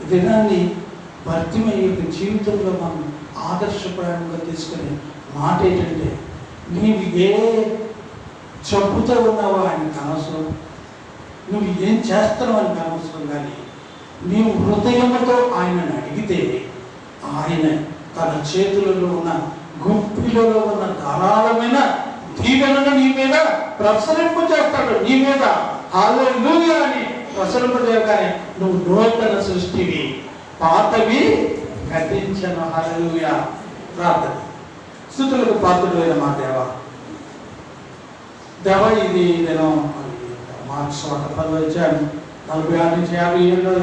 ఈ దినాన్ని భర్తీమయ్య యొక్క జీవితంలో మనం ఆదర్శప్రాయంగా తీసుకునే మాట ఏంటంటే, నీవు ఏ చెప్పుతూ ఉన్నావో ఆయనకు అనవసరం, నువ్వు ఏం చేస్తున్నావు అని అనవసరం, కానీ నీవు హృదయంతో ఆయనను అడిగితే ఆయన తన చేతులలో ఉన్న గుప్పిలలో ఉన్న ధారాళమైన దీవెనను నీ మీద ప్రసరింప చేస్తాడు. నీ మీద హల్లెలూయా అని ప్రసరింపజేయగానే నువ్వు నూతన సృష్టివి, పాతవి గతించను. హల్లెలూయా. ప్రార్థన. స్తుతులకు పాత్రుడైన మా దేవ, ఇది నేను మార్క్స్ 10 వచ్చాను 46 నుంచి 50 ఏళ్ళు